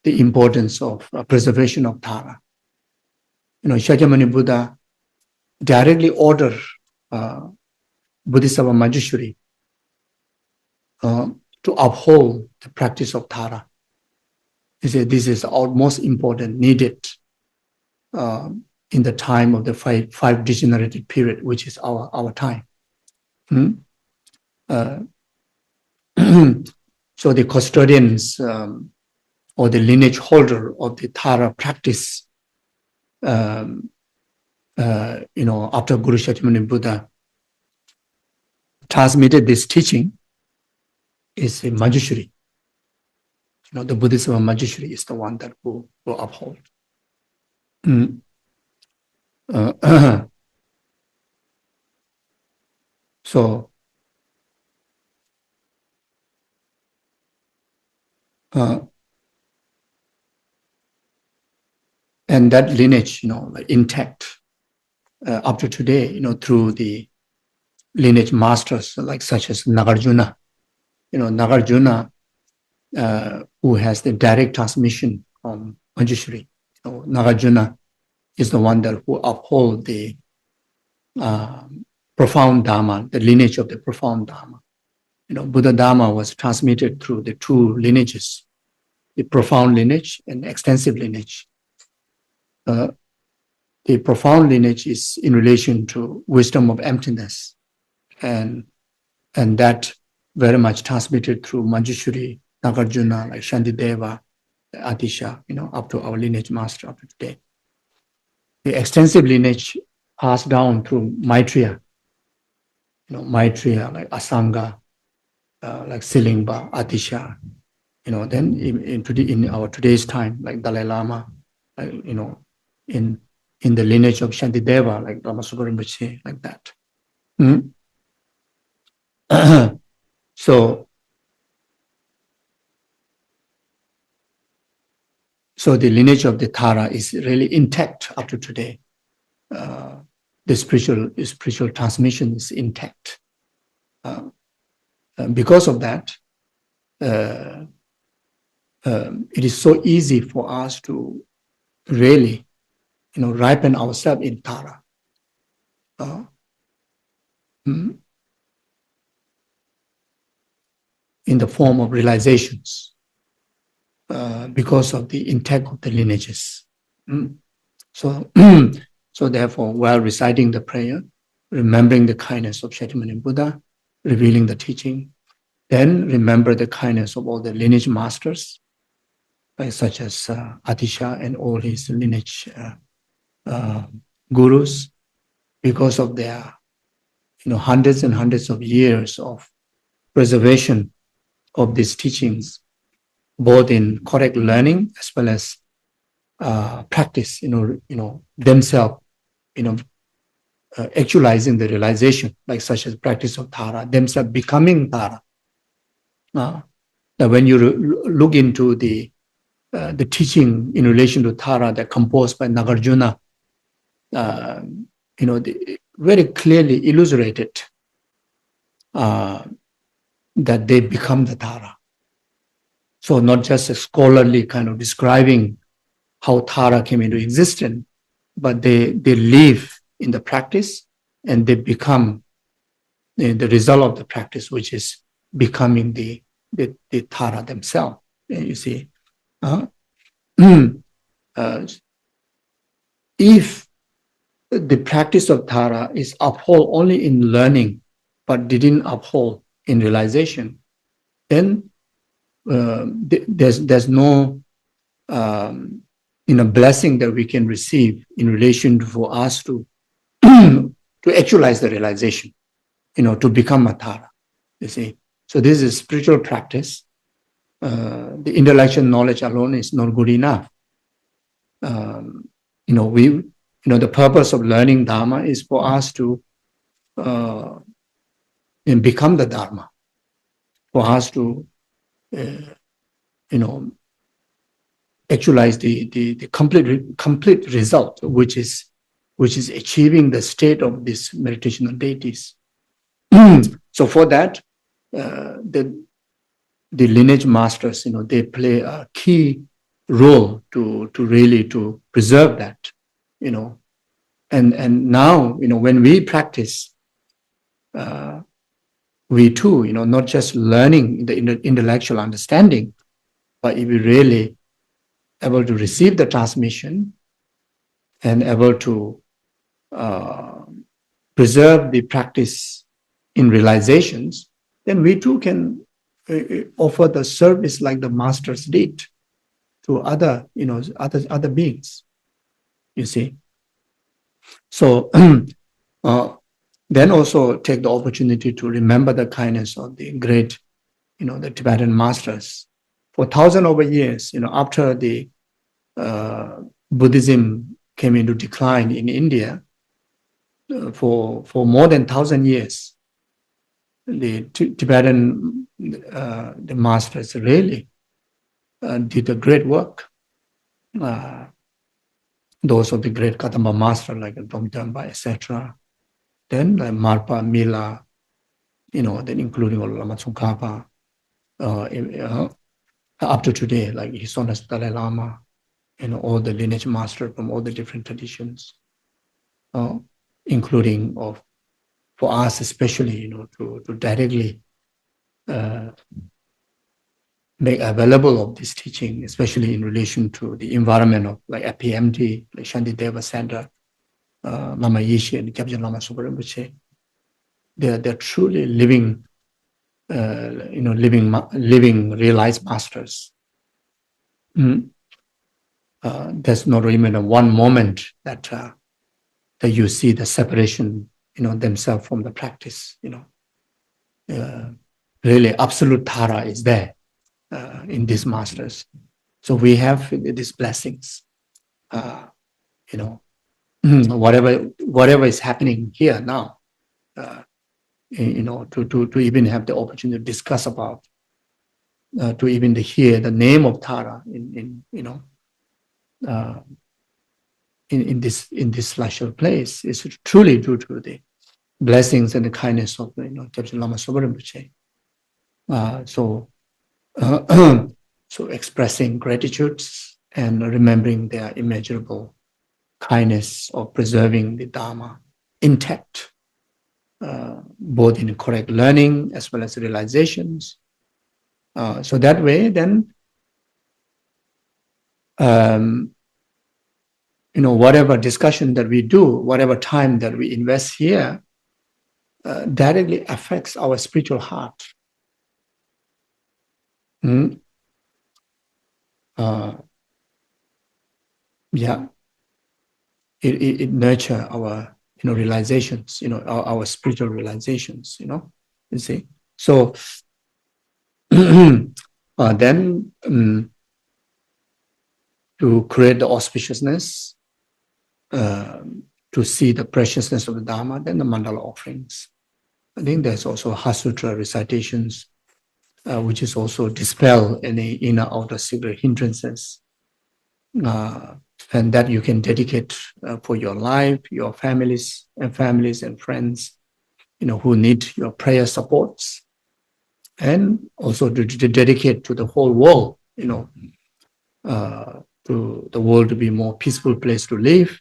the importance of preservation of Tara. Shakyamuni Buddha directly ordered Bodhisattva Manjushri to uphold the practice of Tara. He said this is our most important, needed in the time of the five degenerated period, which is our time. So the custodians or the lineage holder of the Tara practice, after Guru Shakyamuni Buddha transmitted this teaching, is a Manjushri. The Bodhisattva Manjushri is the one that will uphold. So, and that lineage, intact up to today, through the lineage masters such as Nagarjuna. Nagarjuna, who has the direct transmission from Manjushri. Nagarjuna is the one that who uphold the profound Dharma, the lineage of the profound Dharma. Buddha Dharma was transmitted through the two lineages, the profound lineage and extensive lineage. The profound lineage is in relation to wisdom of emptiness, and that very much transmitted through Manjushri, Nagarjuna, like Shantideva, Atisha, up to our lineage master up to today. The extensive lineage passed down through Maitreya, Maitreya, like Asanga, like Silingba, Atisha, then in our today's time, like Dalai Lama, in the lineage of Shantideva, like Ramasubra Rinpoche, like that. So the lineage of the Tara is really intact up to today. The spiritual transmission is intact. Because of that, it is so easy for us to really, ripen ourselves in Tara. In the form of realizations, because of the intact of the lineages. So therefore, while reciting the prayer, remembering the kindness of Shakyamuni Buddha, revealing the teaching, then remember the kindness of all the lineage masters, such as Atisha and all his lineage gurus, because of their hundreds and hundreds of years of preservation of these teachings, both in correct learning as well as practice, themselves, actualizing the realization, like such as practice of Tara, themselves becoming Tara. Now, when you look into the teaching in relation to Tara that composed by Nagarjuna, very clearly illustrated that they become the Tara. So not just a scholarly kind of describing how Tara came into existence, but they live in the practice and they become the result of the practice, which is becoming the Tara themselves. You see, if the practice of Tara is upheld only in learning, but didn't uphold in realization, then there's no blessing that we can receive in relation to, for us to to actualize the realization, to become a Tara. You see, so this is spiritual practice. The intellectual knowledge alone is not good enough. The purpose of learning Dharma is for us to become the Dharma, for us to, actualize the complete result, which is achieving the state of this meditational deities. So for that, the lineage masters, they play a key role to really to preserve that, and now, when we practice, we too, not just learning the intellectual understanding, but if we really able to receive the transmission and able to preserve the practice in realizations, then we too can offer the service like the masters did to other, other beings. You see, so then also take the opportunity to remember the kindness of the great, the Tibetan masters. For thousands over years, after the Buddhism came into decline in India, for more than 1,000 years, the Tibetan the masters really did a great work. Those of the great Kadamba master like Domdamba, etc. Then Marpa, Mila, then including Lama Tsongkhapa, up to today, like His Holiness Dalai Lama, all the lineage master from all the different traditions, including for us especially, to directly make available of this teaching, especially in relation to the environment of like APMT, like Shantideva Center, Lama Yeshe and Gyabjen Lama Sopa. They're truly living, living realized masters. There's not even one moment that you see the separation, themselves from the practice. Really, absolute Tara is there in these masters. So we have these blessings. Whatever is happening here now, to even have the opportunity to discuss about, to even to hear the name of Tara in this celestial place is truly due to the blessings and the kindness of Gyabjen Lama Sopa Rinpoche. So expressing gratitudes and remembering their immeasurable kindness of preserving the Dharma intact, both in correct learning as well as realizations. So that way, then, whatever discussion that we do, whatever time that we invest here, directly affects our spiritual heart. It nurture our realizations, our spiritual realizations, you see. So then to create the auspiciousness, to see the preciousness of the Dharma, then the mandala offerings. I think there's also Hasutra recitations, which is also dispel any inner outer secret hindrances, and that you can dedicate for your life, your families and friends, who need your prayer supports, and also to dedicate to the whole world, to the world to be a more peaceful place to live,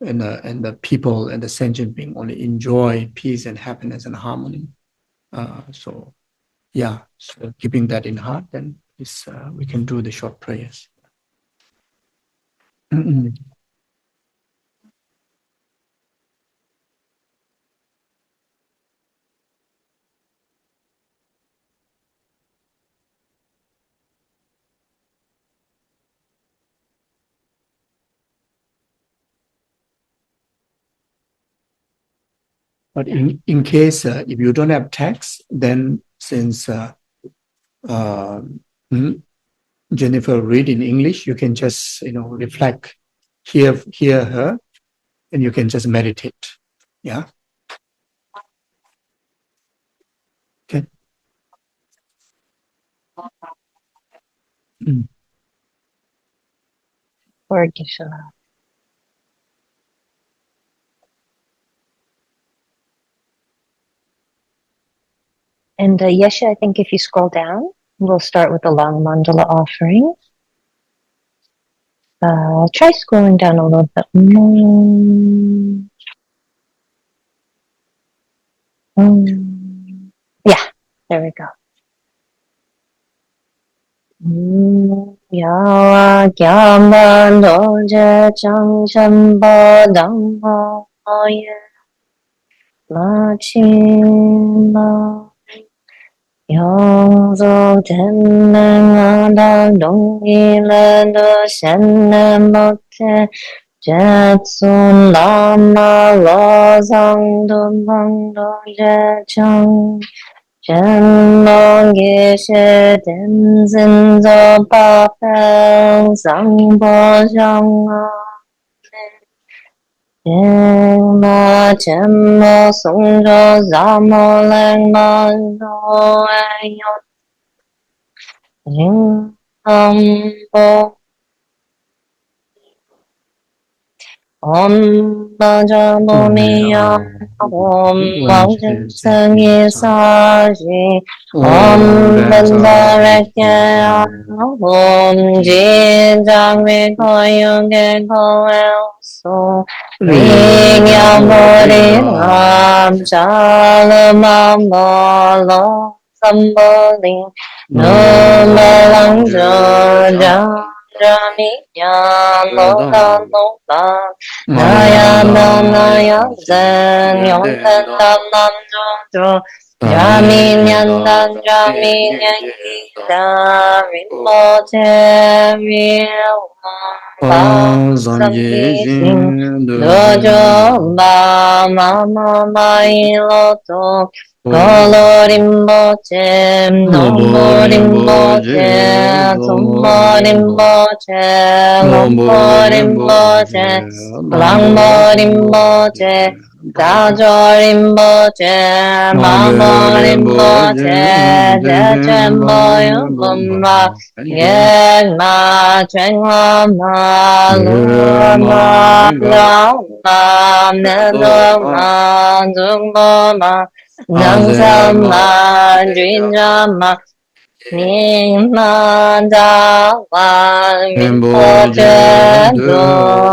and the people and the sentient being only enjoy peace and happiness and harmony. So keeping that in heart, then we can do the short prayers. But in case if you don't have text, then since mm, Jennifer read in English, you can just reflect, hear her, and you can just meditate. Yeah. Okay. Mm. Or Geshe. And Yeshe, I think if you scroll down, we'll start with the long mandala offering. Try scrolling down a little bit more. Yeah, there we go. Yawa gyamba doja changshamba dhamma oya lachimba yongzo tenengada dongi ledo shenemote jetsun lama lozang dumang doja chang Geshe Tenzin Zopa Sangpo Shang Ma Chenmo Song Jo Zamo Lang Ma No Ayo Jing Bo Om Baja Bumi Om Mountain Sangi Saji Om Bandarekya Om Jin Jangwe Koyo Ge Koel So Ring Yamori Ram Shalom Bolo Samboli No Melang Jo Rami Loka Loka Naya Naya Zen Yonten Nam Nam Jo Rami Nyandan Rami Nyangita Rinpo Te Rilwa Samki Sing Dojo Ba Mama Mai Loto Kolo Rinpoche, Nombo Rinpoche, Tumbo Rinpoche, Lombo Rinpoche, Langbo Rinpoche, Gajo Rinpoche, Mamo Rinpoche, Jechembo Yumba, Yegma, Chenglama, Luma, Lama, Nedoma, Zungboma, Nang sama drinama Nima dawa Rinpo do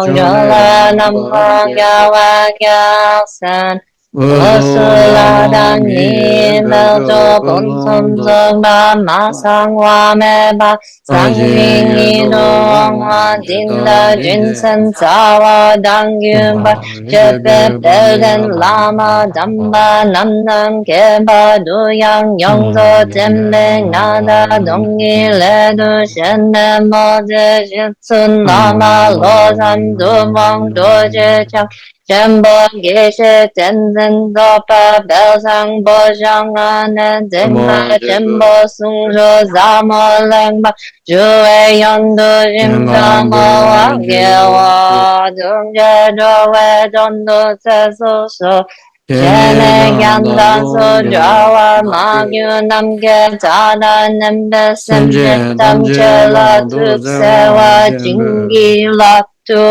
Jola nama gawa gyasan Osula dan ni beljo pun sum sum ba ma sang wa me ba sang yin yi do wang wa din da jin sen sa wa dang yun ba je pe pel den lama dam ba nam nam ke ba du yang yong zo tem be na da dong yi le du shen me mo je jin sun lama lo san du mong du je chang Jambon Geshe Tenzin Zopa Belsang Bojang Anen Dingma Jimbo Sungjo Zamo Lengba Jue Yondu Jim Zamo Wangyewa Dungje Dowe Dondo Tsesu So Jene Gyandan So Jawa Magyu Namge Tada Nembe Semje Tamche La Tutsewa Jingi La Tu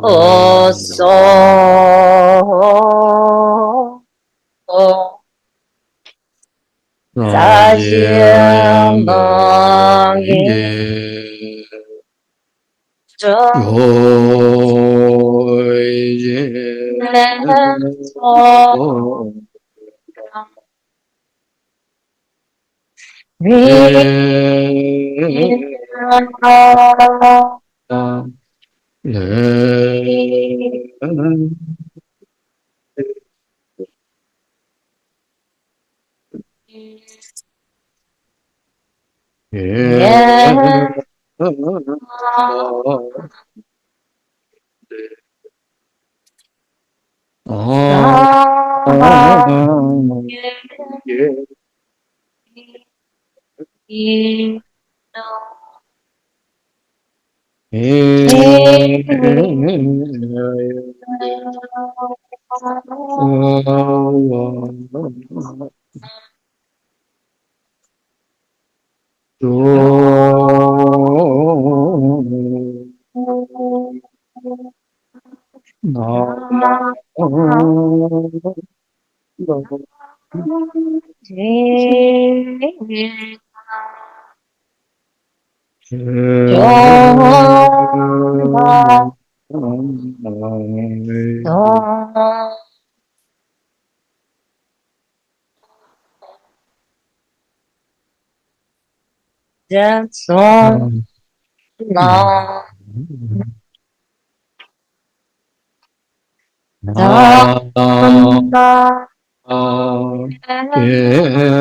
Oso Sajiyam Bongi That's all. No. Dharma.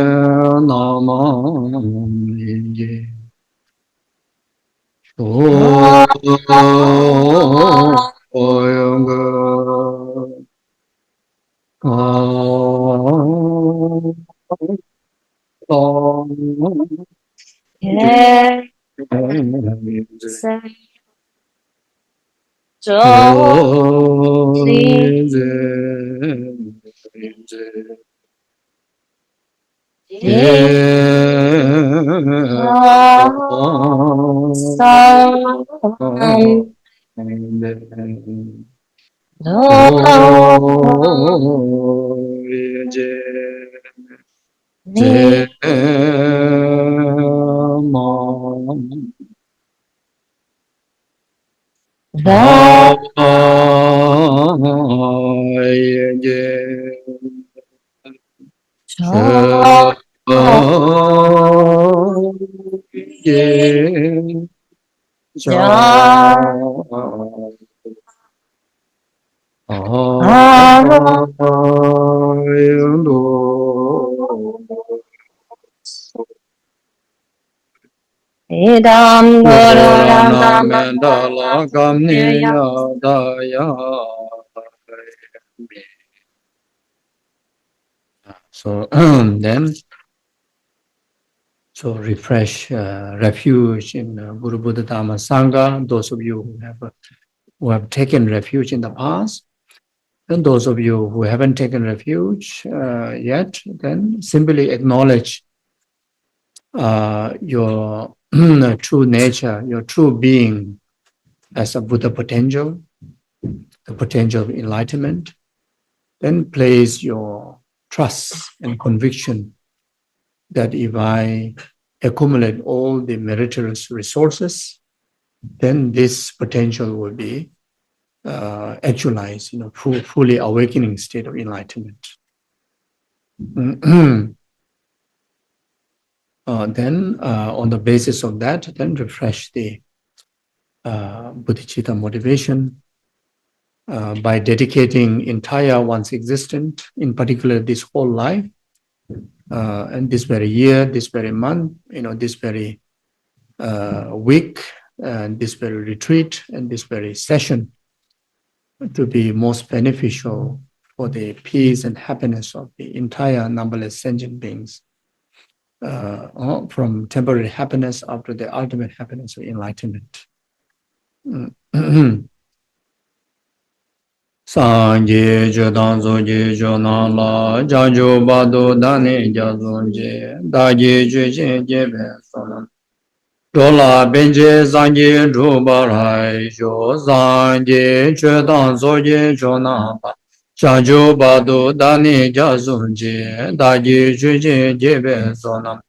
Yes. Idam Guru So then, so refresh refuge in Guru Buddha Dharma Sangha. Those of you who have taken refuge in the past, and those of you who haven't taken refuge yet, then simply acknowledge your true nature, your true being as a Buddha potential, the potential of enlightenment. Then place your trust and conviction that if I accumulate all the meritorious resources, then this potential will be actualized, fully awakening state of enlightenment. Then, on the basis of that, then refresh the bodhicitta motivation by dedicating entire one's existence, in particular this whole life, and this very year, this very month, this very week, and this very retreat, and this very session, to be most beneficial for the peace and happiness of the entire numberless sentient beings, from temporary happiness up to the ultimate happiness of enlightenment. Sanje Jodanzo Jonala Jajo Bado Dane Jazonje Daji Juje Jebe Sonam Dola Benje Zanje Drubarai Jo Zanje Jodanzo Jonaba Jajo Bado Dane Jazonje Daji Juje Jebe Sonam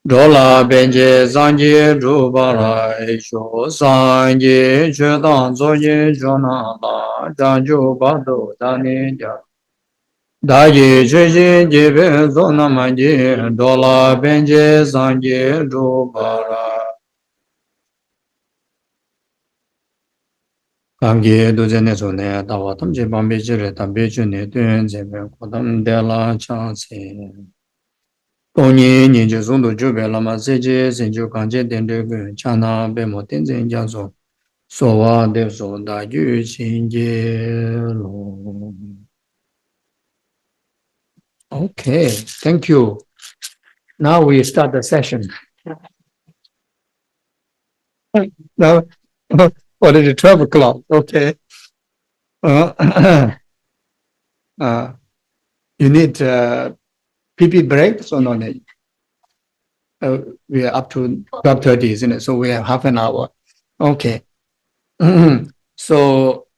Dola Benje Zanje Drubarai Jo Zanje Jodanzo Jonaba Jajo Bado Dane Jazonje Daji Jeje Jebe Zonamaji Dola Benje Zanje Dubara Kangi Duzene Zone Dawatam Jebambi Jire Tambi June Duen Jebe Kodam Dela Chansi Konyi Ninja Zundu Jube Lama Seje Senju Kanje Dende Chana Bemo Tenzin Jazo Sowa Devzo Da Yu Shinje Lo Okay, thank you. Now we start the session. Now, already 12 o'clock. Okay. Uh, you need PP break? So no need. We are up to 12:30, isn't it? So we have half an hour. Okay. So,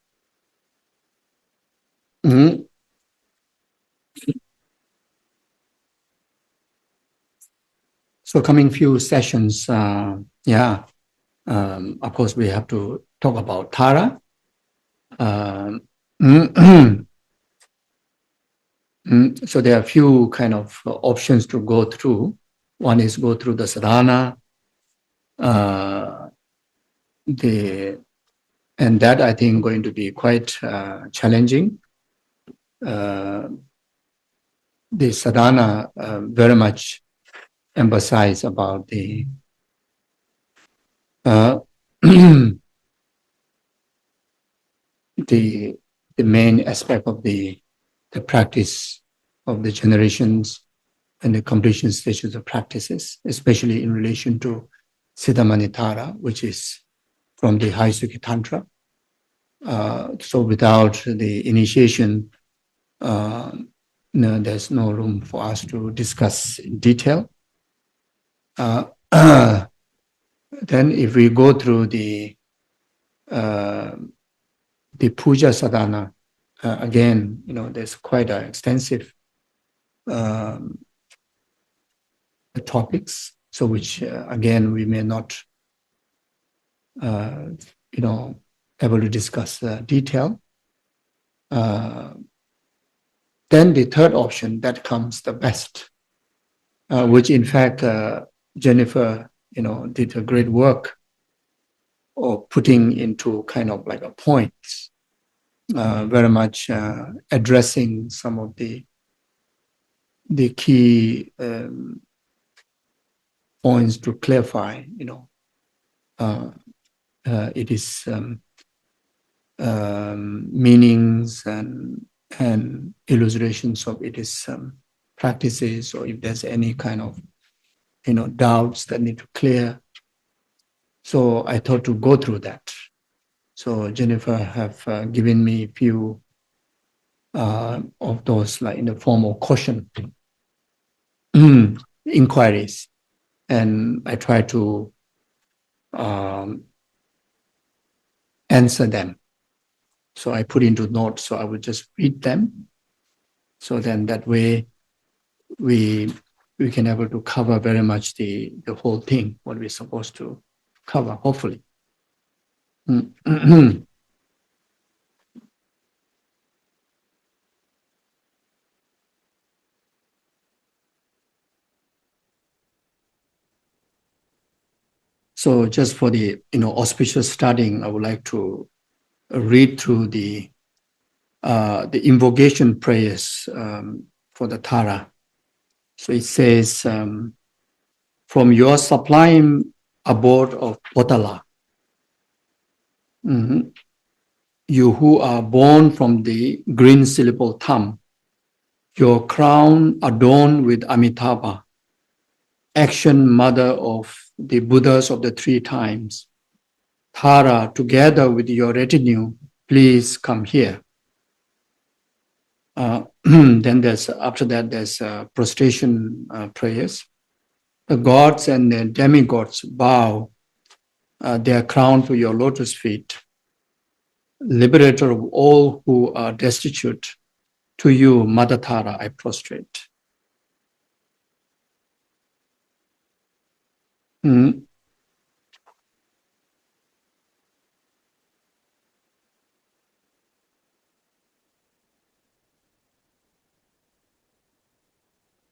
mhm. So coming few sessions, of course, we have to talk about Tara. So there are a few kind of options to go through. One is go through the sadhana, and that I think going to be quite challenging. The sadhana very much emphasize about the the main aspect of the practice of the generations and the completion stages of practices, especially in relation to Cittamani Tara, which is from the High Sukhi Tantra. So without the initiation, there's no room for us to discuss in detail. Then if we go through the puja sadhana, again, there's quite an extensive topics, so which again we may not, able to discuss detail. Then the third option that comes the best, which in fact Jennifer, did a great work of putting into kind of like a points, very much addressing some of the key points to clarify, it is meanings and illustrations of its practices, or if there's any kind of doubts that need to clear. So I thought to go through that. So Jennifer have given me a few of those, like in the form of caution inquiries, and I try to answer them. So I put into notes, so I would just read them. So then that way we can able to cover very much the whole thing, what we're supposed to cover, hopefully. So just for the auspicious starting, I would like to read through the invocation prayers for the Tara. So it says, from your sublime abode of Potala, you who are born from the green syllable thumb, your crown adorned with Amitabha, action mother of the Buddhas of the three times, Tara, together with your retinue, please come here. Then after that there's prostration prayers. The gods and the demigods bow their crown to your lotus feet. Liberator of all who are destitute, to you, Mother Tara, I prostrate.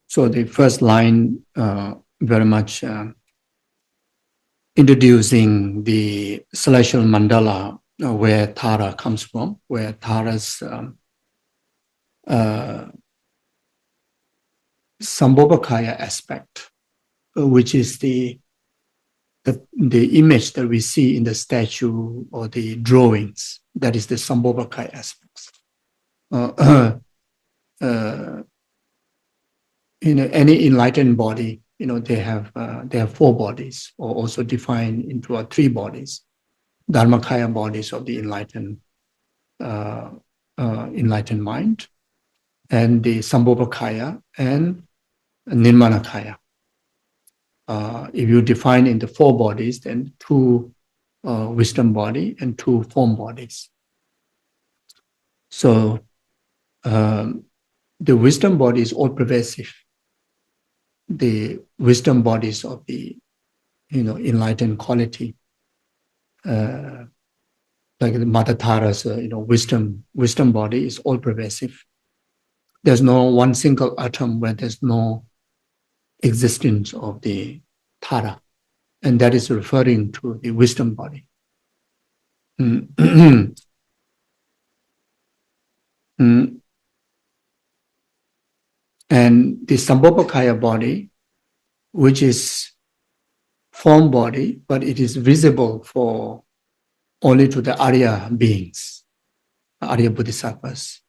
So the first line very much introducing the celestial mandala where Tara comes from, where Tara's Sambhogakaya aspect, which is the image that we see in the statue or the drawings. That is the Sambhogakaya aspects. any enlightened body, they have 4 bodies, or also defined into 3 bodies: Dharmakaya bodies of the enlightened mind, and the Sambhogakaya and Nirmanakaya. If you define in the 4 bodies, then 2 wisdom body and 2 form bodies. So the wisdom body is all pervasive. The wisdom bodies of the enlightened quality, like the Mother Tara's wisdom body is all pervasive. There's no one single atom where there's no existence of the Tara, and that is referring to the wisdom body. And the Sambhogakaya body, which is form body, but it is visible for only to the Arya beings, Arya Bodhisattvas.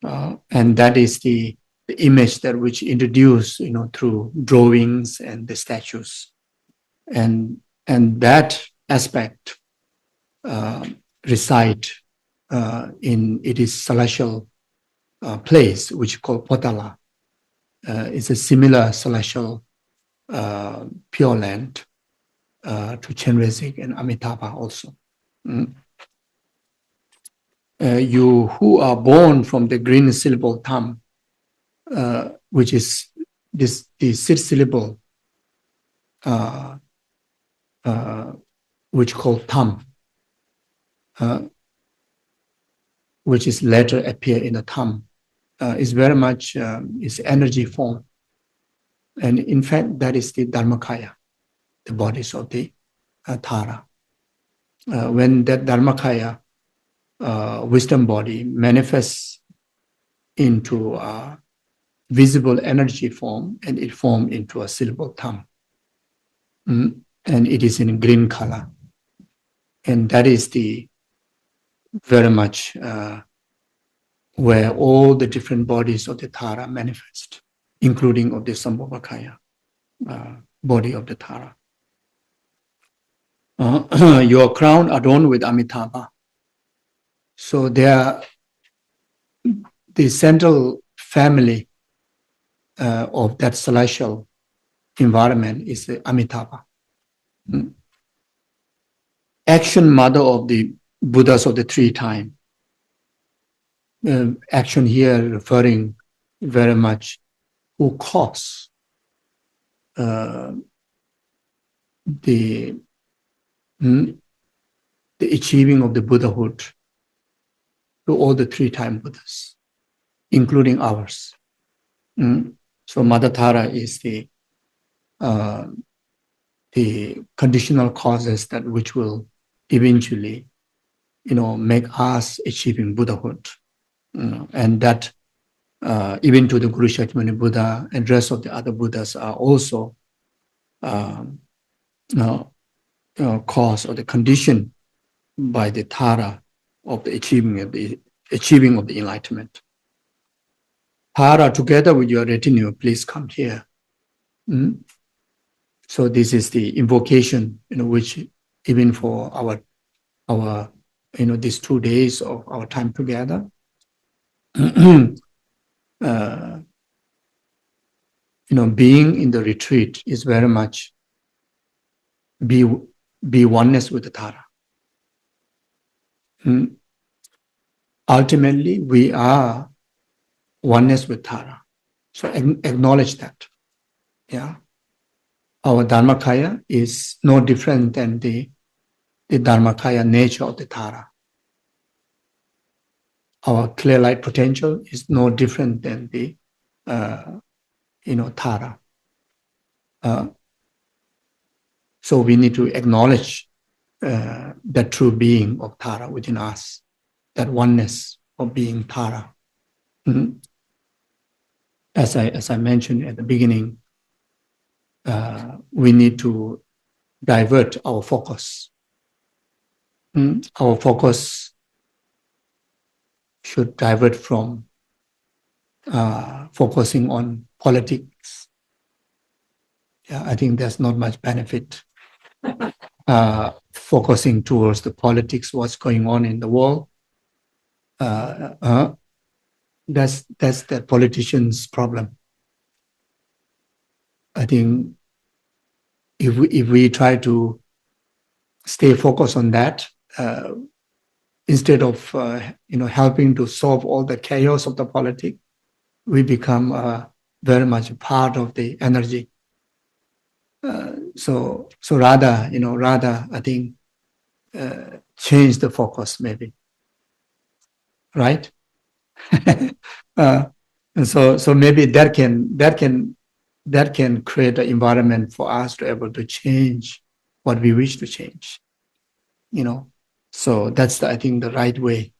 And that is the image that which introduced, through drawings and the statues. And that aspect reside in it is celestial place, which is called Potala. It's a similar celestial pure land to Chenrezig and Amitabha also. You who are born from the green syllable tham, which is the 6th syllable, which called tham, which is later appear in the tham, is very much is energy form. And in fact, that is the Dharmakaya, the bodies of the Tara. When that Dharmakaya wisdom body manifests into a visible energy form, and it forms into a syllable tham. And it is in green color. And that is the very much where all the different bodies of the Tara manifest, including of the Sambhogakaya body of the Tara. Your crown adorned with Amitabha. So the central family of that celestial environment is the Amitabha. Action mother of the Buddhas of the 3 time. Action here referring very much who cause the achieving of the Buddhahood to all the 3 time Buddhas, including ours. So Mother Tara is the conditional causes that which will eventually, make us achieving Buddhahood. And that even to the Guru Cittamani Buddha and rest of the other Buddhas are also cause or the condition by the Tara of the achieving of the enlightenment. Tara, together with your retinue, please come here. So this is the invocation, which even for our these 2 days of our time together, being in the retreat is very much be oneness with the Tara. Ultimately, we are oneness with Tara. So acknowledge that. Yeah. Our Dharmakaya is no different than the Dharmakaya nature of the Tara. Our clear light potential is no different than the Tara. So we need to acknowledge the true being of Tara within us, that oneness of being Tara. As I mentioned at the beginning, we need to divert our focus. Our focus should divert from focusing on politics. Yeah, I think there's not much benefit focusing towards the politics, what's going on in the world. That's the politician's problem. I think if we try to stay focused on that, instead of helping to solve all the chaos of the politics, we become very much part of the energy. So rather I think change the focus maybe, right? And so maybe that can create an environment for us to able to change what we wish to change. So that's I think the right way.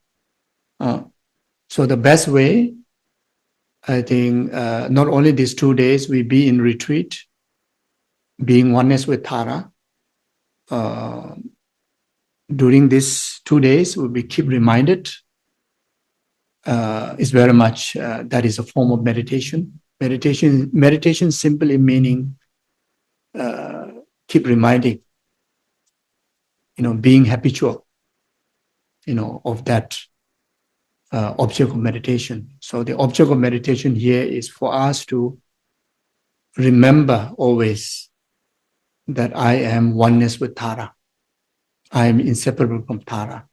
So the best way, I think, not only these 2 days we be in retreat, being oneness with Tara. During these 2 days, we keep reminded. Is very much that is a form of meditation. Meditation simply meaning keep reminding, being habitual, of that object of meditation. So the object of meditation here is for us to remember always that I am oneness with Tara. I am inseparable from Tara.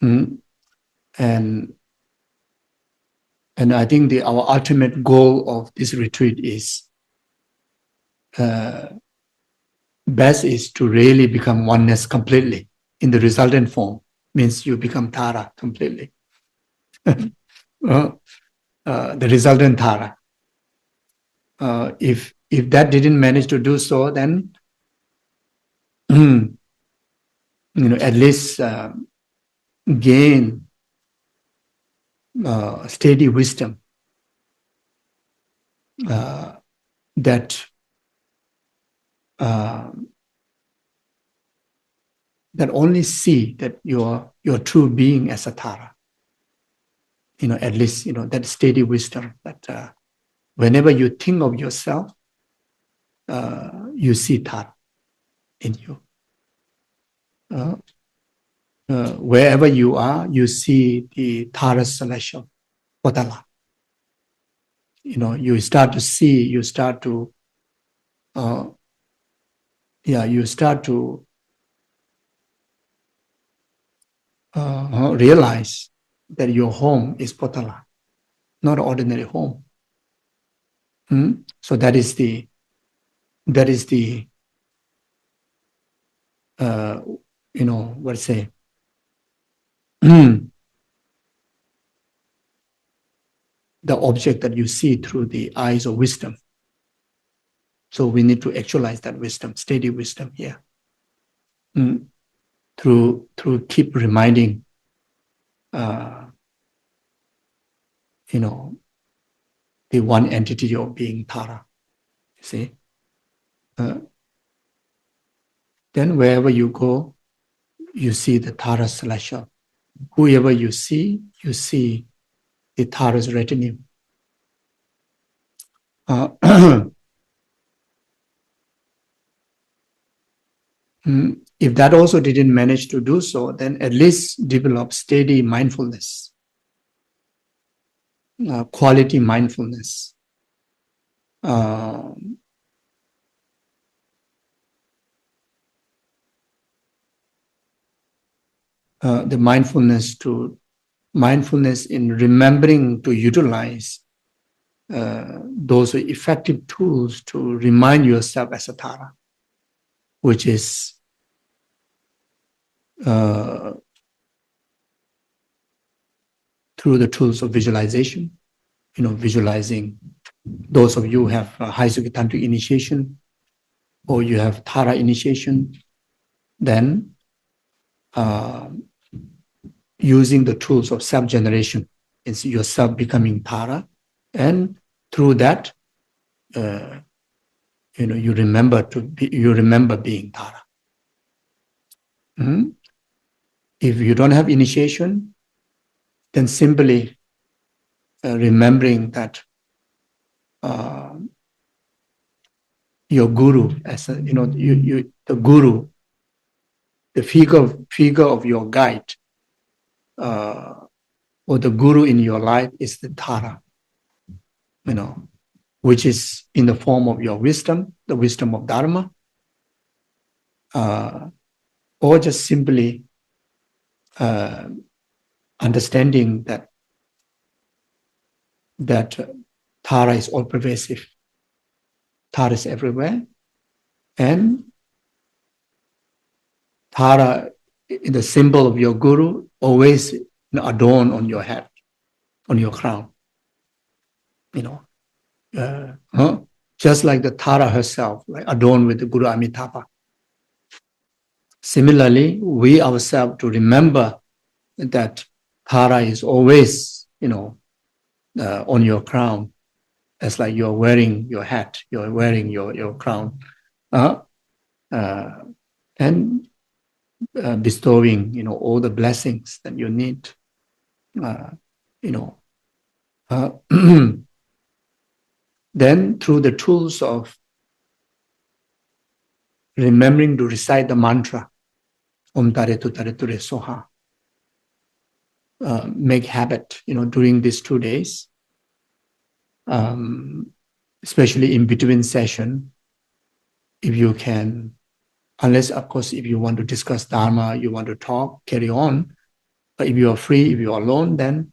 And I think our ultimate goal of this retreat is best is to really become oneness completely in the resultant form. Means you become Tara completely. The resultant Tara. If that didn't manage to do so, then at least gain steady wisdom that only see that your true being as a Tara. At least that steady wisdom that whenever you think of yourself, you see Tara in you. Wherever you are, you see the Tara celestial, Potala. You start to see, you start to realize that your home is Potala, not an ordinary home. So that is the let's say the object that you see through the eyes of wisdom. So we need to actualize that wisdom, steady wisdom here. Through keep reminding the one entity of being Tara. You see? Then wherever you go, you see the Tara celestial. Whoever you see the Tara's retinue. If that also didn't manage to do so, then at least develop steady mindfulness, quality mindfulness. The mindfulness in remembering to utilize those effective tools to remind yourself as a Tara, which is through the tools of visualization, visualizing. Those of you who have high Tantric initiation or you have Tara initiation, then using the tools of self-generation, it's yourself becoming Tara, and through that, you remember being Tara. If you don't have initiation, then simply remembering that your guru, as a, the guru, the figure of your guide, or the guru in your life is the Tara, which is in the form of your wisdom, the wisdom of Dharma, or just simply understanding that Tara is all pervasive, Tara is everywhere, and Tara, the symbol of your guru, always adorned on your head, on your crown. Just like the Tara herself, like adorned with the Guru Amitabha. Similarly, we ourselves to remember that Tara is always, on your crown, as like you're wearing your hat, you're wearing your crown, and bestowing, all the blessings that you need, Then through the tools of remembering to recite the mantra, Om Tare Tu Tare Ture Soha, make habit, during these 2 days, especially in between session, if you can, unless of course if you want to discuss Dharma, you want to talk, carry on, but if you are free, if you are alone, then,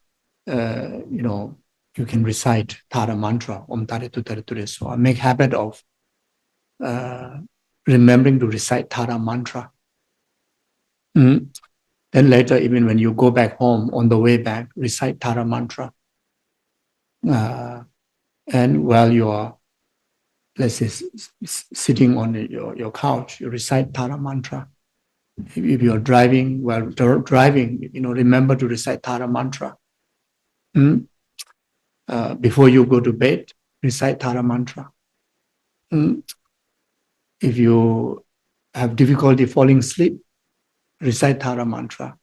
you can recite Tara mantra, Om Tare Tu Tare Ture Soha. Make habit of remembering to recite Tara mantra. Then later, even when you go back home, on the way back, recite Tara mantra. And while you are, let's say, sitting on your couch, you recite Tara mantra. If you are driving, while driving, remember to recite Tara mantra. Before you go to bed, recite Tara mantra. If you have difficulty falling asleep, recite Tara mantra.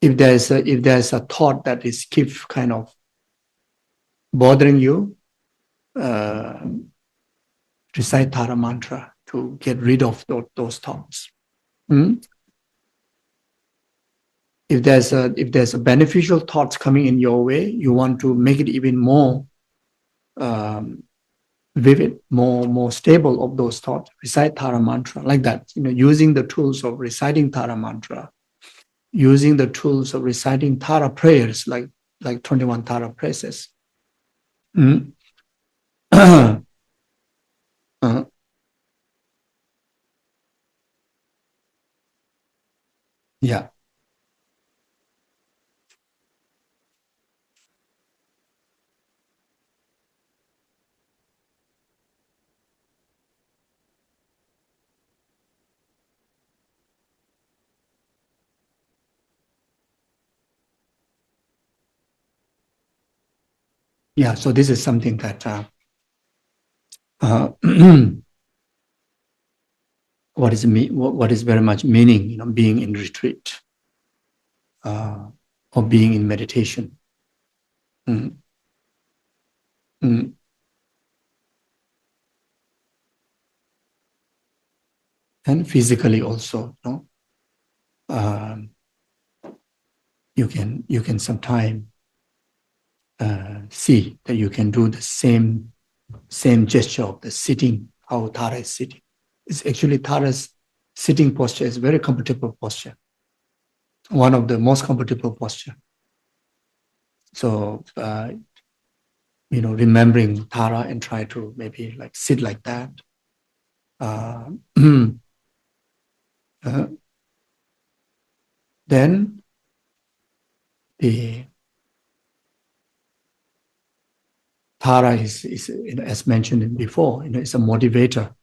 If there's a thought that is keep kind of bothering you, recite Tara mantra to get rid of those thoughts. If there's a beneficial thoughts coming in your way, you want to make it even more vivid, more stable of those thoughts, recite Tara mantra like that. Using the tools of reciting Tara mantra, using the tools of reciting Tara prayers, like 21 Tara praises. Yeah. Yeah, so this is something that what is very much meaning, being in retreat or being in meditation. And physically also, you can sometimes see that you can do the same gesture of the sitting, how Tara is sitting. It's actually Tara's sitting posture is very comfortable posture, one of the most comfortable posture. So, remembering Tara and try to maybe like sit like that. Then the Tara is as mentioned before, it's a motivator,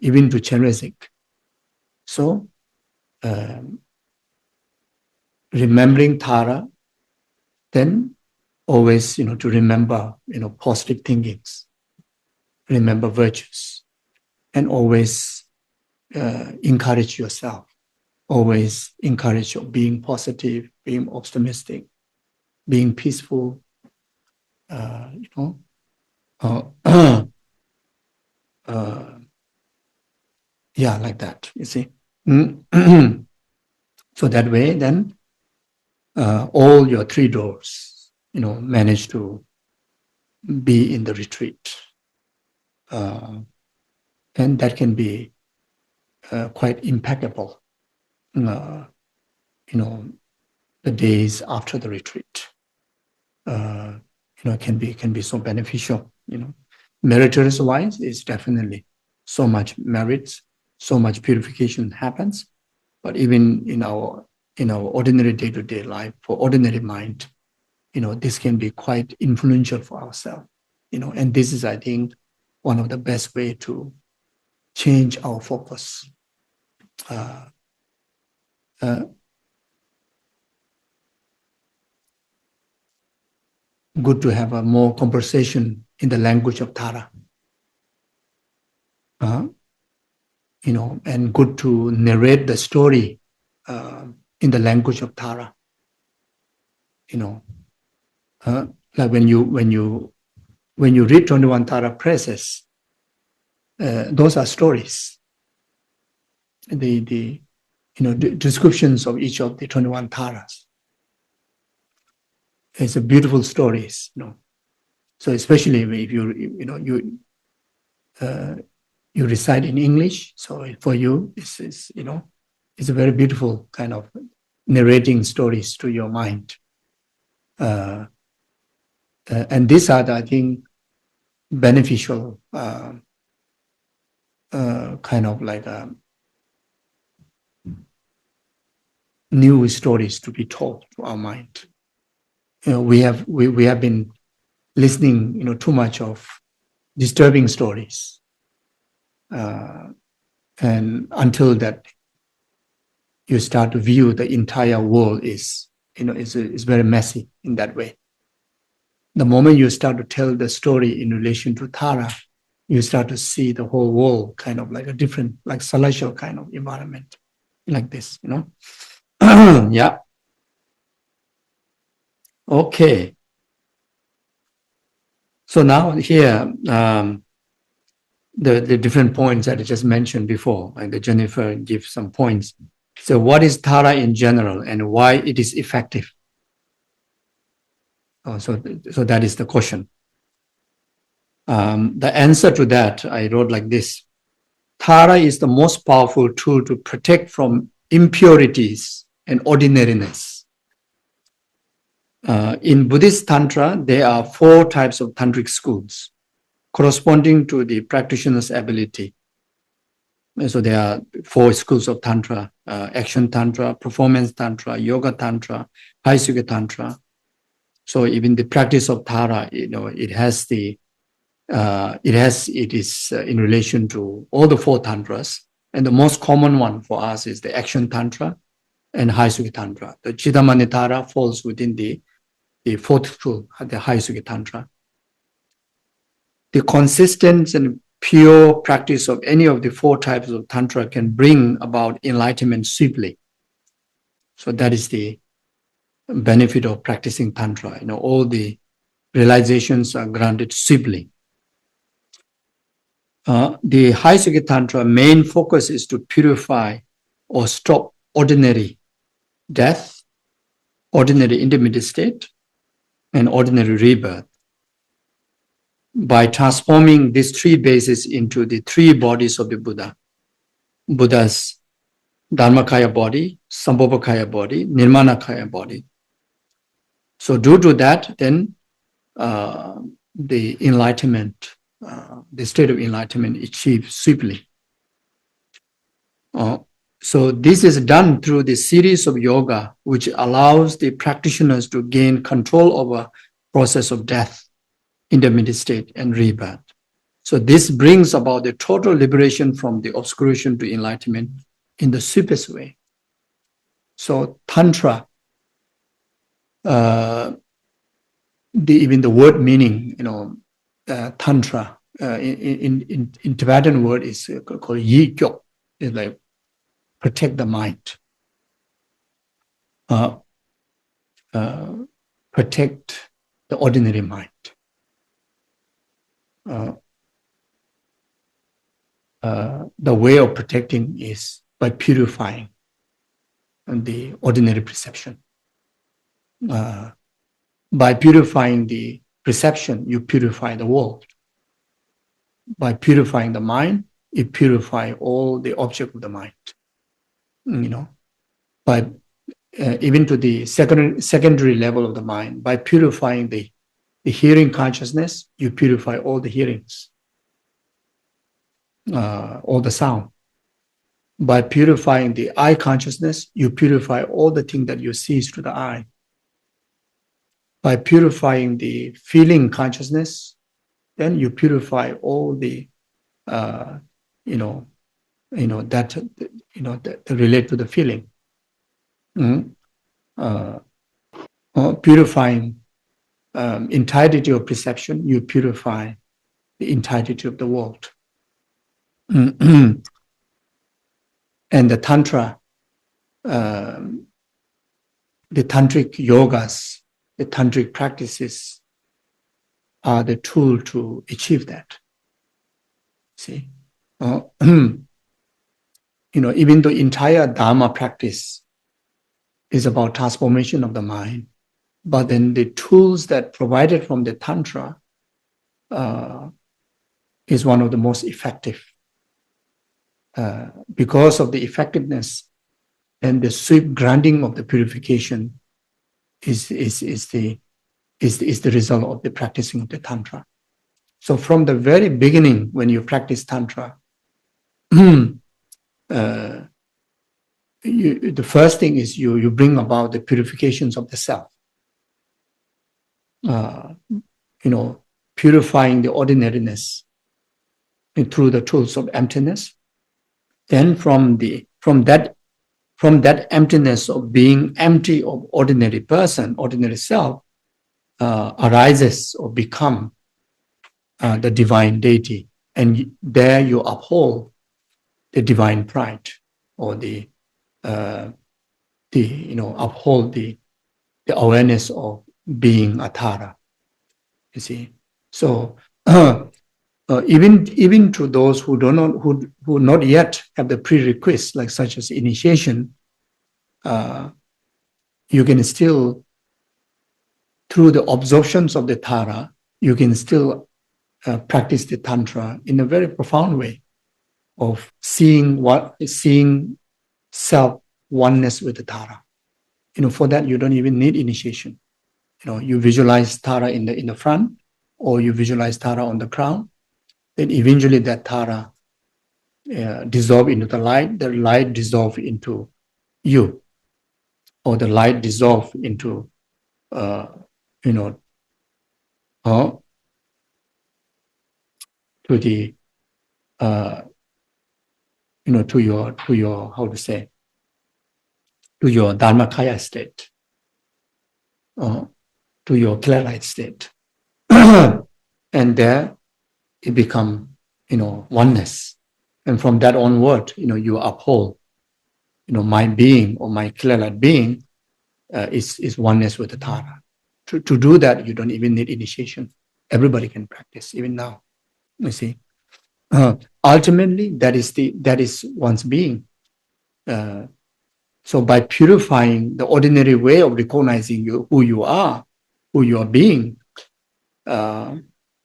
even to Chenrezig. So, remembering Tara, then always, to remember, positive thinkings, remember virtues, and always encourage yourself always encourage of being positive, being optimistic, being peaceful, you know, yeah, like that, you see. So that way, then all your three doors, you know, manage to be in the retreat. And that can be quite impeccable, you know, the days after the retreat. You know, can be so beneficial, you know. Meritorious wise is definitely so much merits, so much purification happens. But even in our ordinary day-to-day life, for ordinary mind, you know, this can be quite influential for ourselves, you know, and this is, I think, one of the best way to change our focus. Good to have a more conversation in the language of Tara. You know, and good to narrate the story in the language of Tara. You know, like when you read 21 Tara praises, those are stories. The you know, the descriptions of each of the 21 Taras. It's a beautiful stories, you know. So especially if you recite in English, so for you, it's you know, it's a very beautiful kind of narrating stories to your mind. And these are, I think, beneficial kind of like new stories to be told to our mind. You know, we have been listening, you know, too much of disturbing stories, and until that you start to view the entire world is, you know, is very messy in that way. The moment you start to tell the story in relation to Tara, you start to see the whole world kind of like a different, like celestial kind of environment, like this, you know. Yeah. Okay. So now here, the different points that I just mentioned before, like the Jennifer gives some points. So what is Tara in general and why it is effective? So that is the question. The answer to that, I wrote like this. Tara is the most powerful tool to protect from impurities and ordinariness. In Buddhist Tantra, there are 4 types of tantric schools corresponding to the practitioner's ability. And so there are 4 schools of Tantra: action Tantra, performance Tantra, yoga Tantra, Haisuka Tantra. So even the practice of Tara, you know, it is in relation to all the 4 tantras, and the most common one for us is the action Tantra and Haisuka Tantra. The Cittamani Tara falls within the 4th school, the Haisuka Tantra. The consistent and pure practice of any of the 4 types of Tantra can bring about enlightenment swiftly. So that is the benefit of practicing Tantra. You know, all the realizations are granted swiftly. The Haisuka Tantra main focus is to purify or stop ordinary death, ordinary intermediate state, and ordinary rebirth by transforming these 3 bases into the 3 bodies of the Buddha. Buddha's Dharmakaya body, Sambhogakaya body, Nirmanakaya body. So due to that, then the enlightenment, the state of enlightenment achieved swiftly. So this is done through the series of yoga, which allows the practitioners to gain control over process of death, intermediate state, and rebirth. So this brings about the total liberation from the obscuration to enlightenment in the swiftest way. So Tantra, even the word meaning, you know, Tantra, in Tibetan word is called Yi Gyok. It's like protect the mind. protect the ordinary mind. The way of protecting is by purifying the ordinary perception. By purifying the perception, you purify the world. By purifying the mind, you purify all the object of the mind. By even to the secondary level of the mind, by purifying the hearing consciousness, you purify all the hearings, all the sound. By purifying the eye consciousness, you purify all the things that you see through the eye. By purifying the feeling consciousness, then you purify all the, that relate to the feeling. Purifying entirety of perception, you purify the entirety of the world. And the Tantra, the Tantric yogas, the Tantric practices are the tool to achieve that. See? Even the entire Dharma practice is about transformation of the mind, but then the tools that provided from the Tantra is one of the most effective. Because of the effectiveness and the swift granting of the purification is the result of the practicing of the Tantra. So from the very beginning, when you practice Tantra, the first thing is you bring about the purifications of the self. Purifying the ordinariness through the tools of emptiness. Then from that emptiness of being empty of ordinary person, ordinary self, arises or become the divine deity, and there you uphold the divine pride, or uphold the awareness of being a Tara. You see, so even to those who not yet have the prerequisites, like such as initiation, you can still, through the absorptions of the Tara, you can still practice the Tantra in a very profound way of seeing self oneness with the Tara. For that you don't even need initiation. You visualize Tara in the front, or you visualize Tara on the crown. Then eventually that Tara dissolve into the light dissolve into you, or the light dissolve into to the to your how to say, to your Dharmakaya state, to your clear light state. And there it become oneness, and from that onward you uphold my being, or my clear light being is oneness with the Tara. To do that you don't even need initiation. Everybody can practice even now. You see, ultimately that is one's being. So by purifying the ordinary way of recognizing who you are being,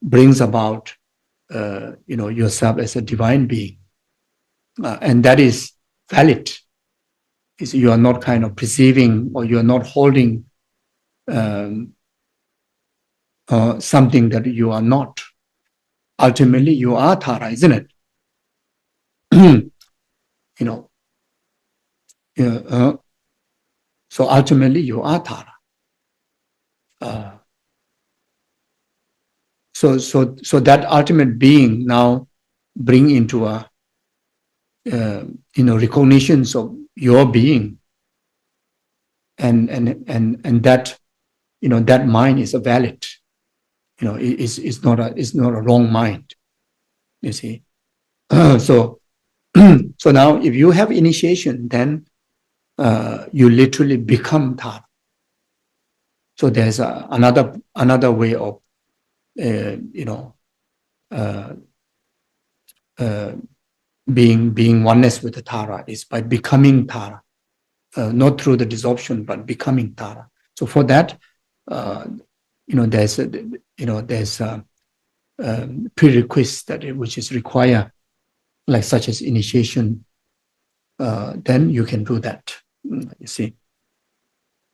brings about yourself as a divine being, and that is valid. You are not kind of perceiving, or you are not holding something that you are not. Ultimately, you are Tara, isn't it? So ultimately, you are Tara. So that ultimate being now bring into a recognitions of your being, and that that mind is a valid. Is not a wrong mind. You see, so now if you have initiation, then you literally become Tara. So there's another way of being oneness with the Tara is by becoming Tara, not through the dissolvation, but becoming Tara. So for that, there's a prerequisite which is required, like such as initiation. Then you can do that. You see.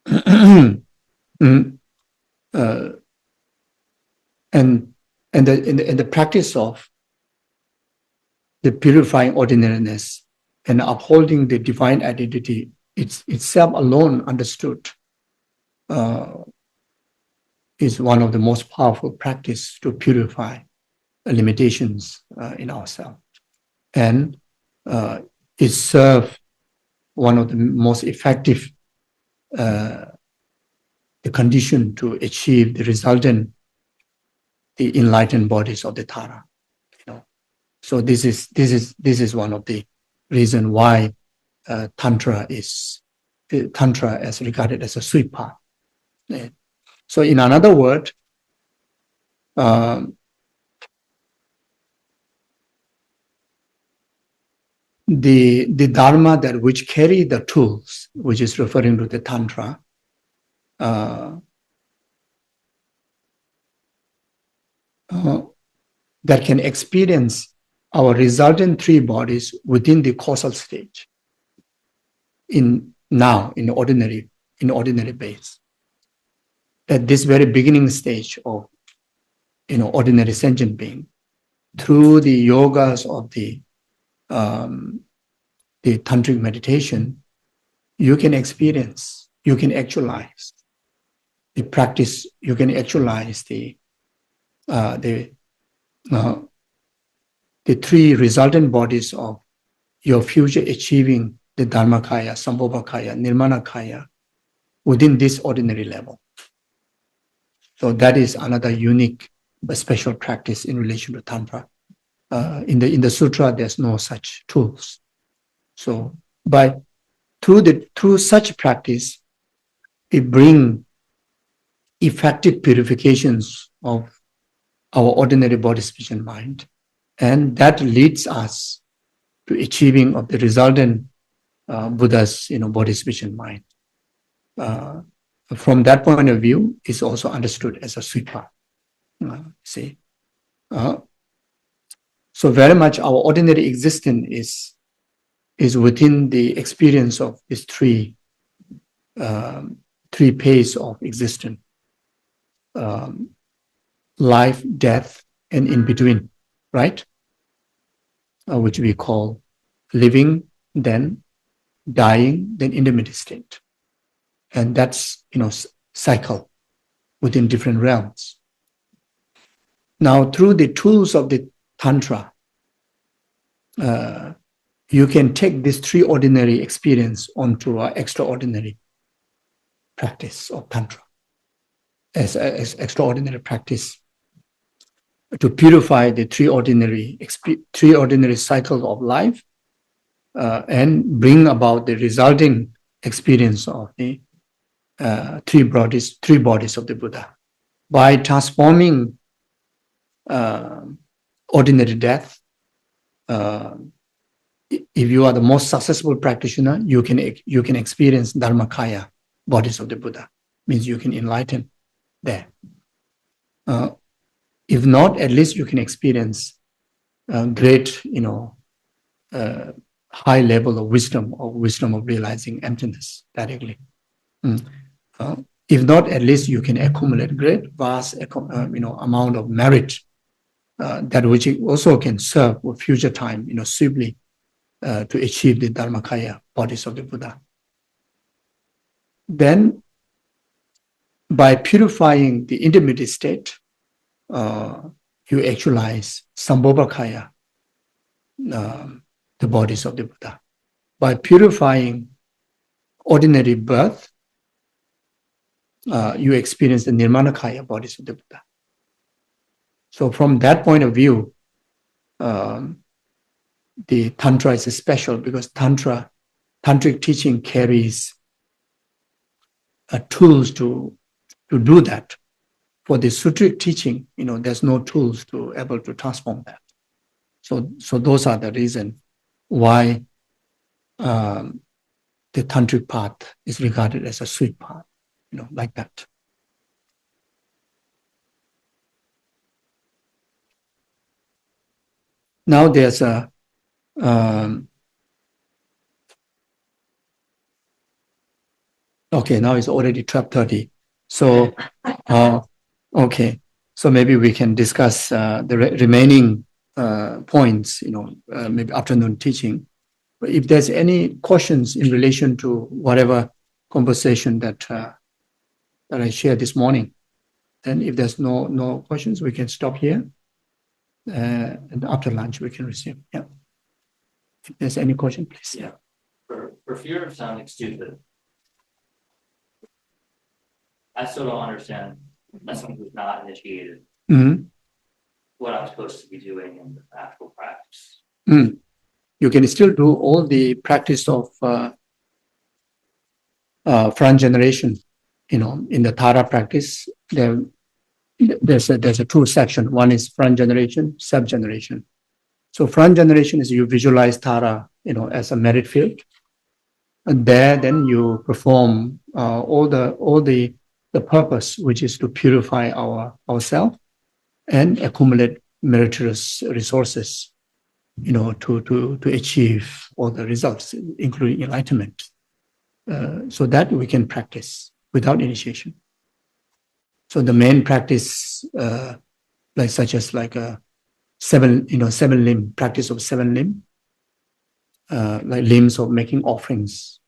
And in the practice of the purifying ordinariness and upholding the divine identity, it's itself alone understood is one of the most powerful practice to purify limitations in ourselves. And it serves one of the most effective the condition to achieve the resultant, the enlightened bodies of the Tara. So this is one of the reason why Tantra is regarded as a sweet path. So in another word, the Dharma that which carry the tools, which is referring to the Tantra, that can experience our resultant three bodies within the causal stage in ordinary base. At this very beginning stage of ordinary sentient being, through the yogas of the tantric meditation, you can experience, you can actualize the practice, you can actualize the three resultant bodies of your future achieving the Dharmakaya, Sambhogakaya, Nirmanakaya within this ordinary level. So that is another unique but special practice in relation to Tantra. In the sutra, there's no such tools. So through such practice, it brings effective purifications of our ordinary body, speech, and mind, and that leads us to achieving of the resultant Buddha's body, speech, and mind. From that point of view, is also understood as a sweet path. See, so very much our ordinary existence is within the experience of these three phase of existence: life, death, and in between, right? Which we call living, then dying, then intermediate state, and that's cycle within different realms. Now, through the tools of the Tantra, you can take this three ordinary experience onto our extraordinary practice of Tantra, as extraordinary practice to purify the three ordinary cycles of life, and bring about the resulting experience of the three bodies of the Buddha by transforming ordinary death. If you are the most successful practitioner, you can experience Dharmakaya, bodies of the Buddha. Means you can enlighten there. If not, at least you can experience great, high level of wisdom of realizing emptiness directly. If not, at least you can accumulate great, vast, amount of merit that which also can serve for future time, swiftly to achieve the Dharmakaya, bodies of the Buddha. Then, by purifying the intermediate state, you actualize Sambhogakaya, the bodies of the Buddha. By purifying ordinary birth, you experience the Nirmanakaya, bodies of the Buddha. So from that point of view, the Tantra is special because Tantra tantric teaching carries tools to do that. For the sutric teaching, there's no tools to able to transform that. So those are the reason why the tantric path is regarded as a sweet path, like that. Now there's a okay. Now it's already 12:30. So okay. So maybe we can discuss the remaining points. Maybe afternoon teaching. But if there's any questions in relation to whatever conversation that I shared this morning, then if there's no questions, we can stop here. And after lunch, we can resume. Yeah. If there's any question, please. Yeah. For fear of sounding stupid, I still don't understand, as someone who's not initiated, what I'm supposed to be doing in the actual practice. You can still do all the practice of front generation. In the Tara practice, there's a two section. One is front generation, sub generation. So front generation is you visualize Tara, as a merit field, and there then you perform all the purpose, which is to purify ourselves and accumulate meritorious resources, to achieve all the results, including enlightenment. So that we can practice without initiation. So the main practice, such as a seven limb practice of seven limb, like limbs of making offerings.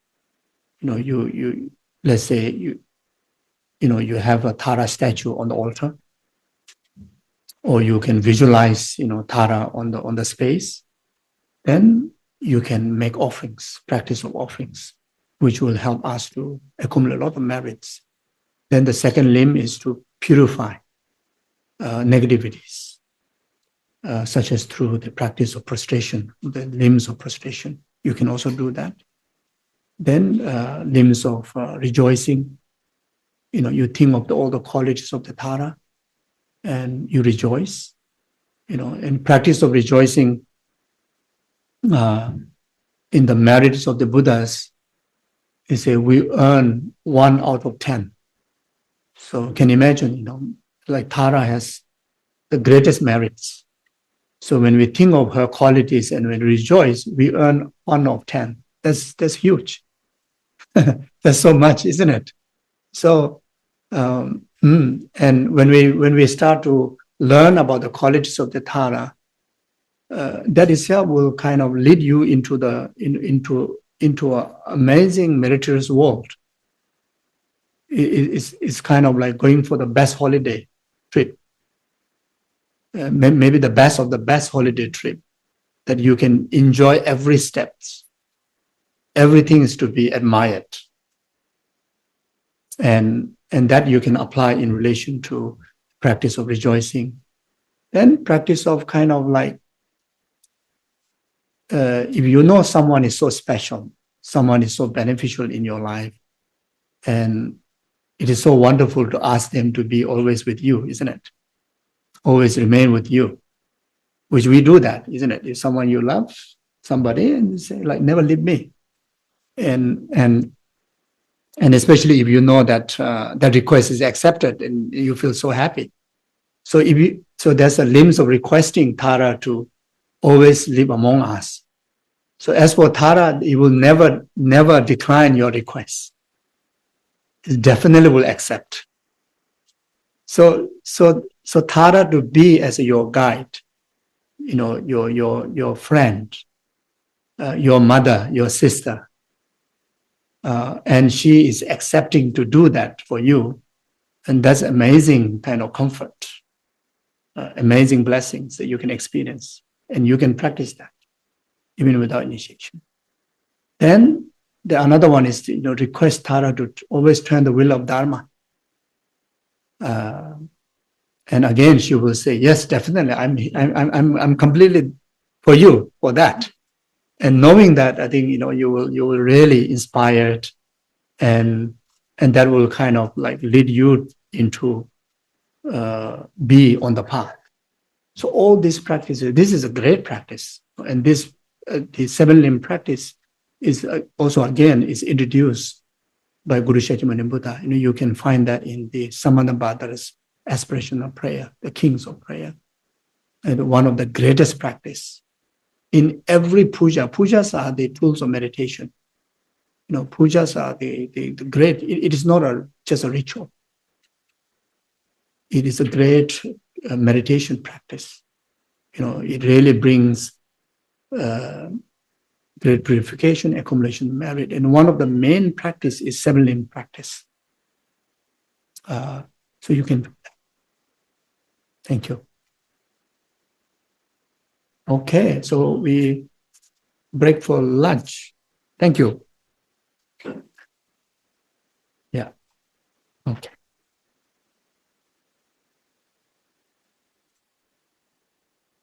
You let's say you have a Tara statue on the altar, or you can visualize Tara on the space. Then you can make offerings, practice of offerings, which will help us to accumulate a lot of merits. Then the second limb is to purify negativities, such as through the practice of prostration, the limbs of prostration. You can also do that. Then limbs of rejoicing. You think of all the qualities of the Tara, and you rejoice. And practice of rejoicing in the merits of the Buddhas, they say we earn 1 out of 10. So can you imagine, like Tara has the greatest merits. So when we think of her qualities and when we rejoice, we earn 1 of 10. That's huge. That's so much, isn't it? So, and when we start to learn about the qualities of the Tara, that itself will kind of lead you into an amazing meritorious world. It's kind of like going for the best holiday trip, maybe the best of the best holiday trip, that you can enjoy every step. Everything is to be admired, and that you can apply in relation to practice of rejoicing. Then practice of kind of like, if you know someone is so special, someone is so beneficial in your life, and it is so wonderful to ask them to be always with you, isn't it? Always remain with you, which we do that, isn't it? If someone you love, somebody, and you say like, never leave me. And especially if you know that that request is accepted and you feel so happy. So there's a limbs of requesting Tara to always live among us. So as for Tara, it will never decline your request. It definitely will accept. So Tara to be as your guide, your friend, your mother, your sister, and she is accepting to do that for you, and that's amazing kind of comfort, amazing blessings that you can experience, and you can practice that even without initiation. Then another one is to, request Tara to always turn the wheel of Dharma. And again, she will say, yes, definitely, I'm completely for you for that. And knowing that, I think, you will really inspired, and that will kind of like lead you into be on the path. So all these practices, this is a great practice, and this the seven limb practice is also again is introduced by Guru Cittamani Buddha. You can find that in the Samantabhadara's aspirational prayer, the kings of prayer, and one of the greatest practice. In every pujas are the tools of meditation. Pujas are the great. It is not just a ritual. It is a great meditation practice. It really brings great purification, accumulation of merit. And one of the main practice is seven limb practice. So you can. Thank you. Okay, so we break for lunch. Thank you.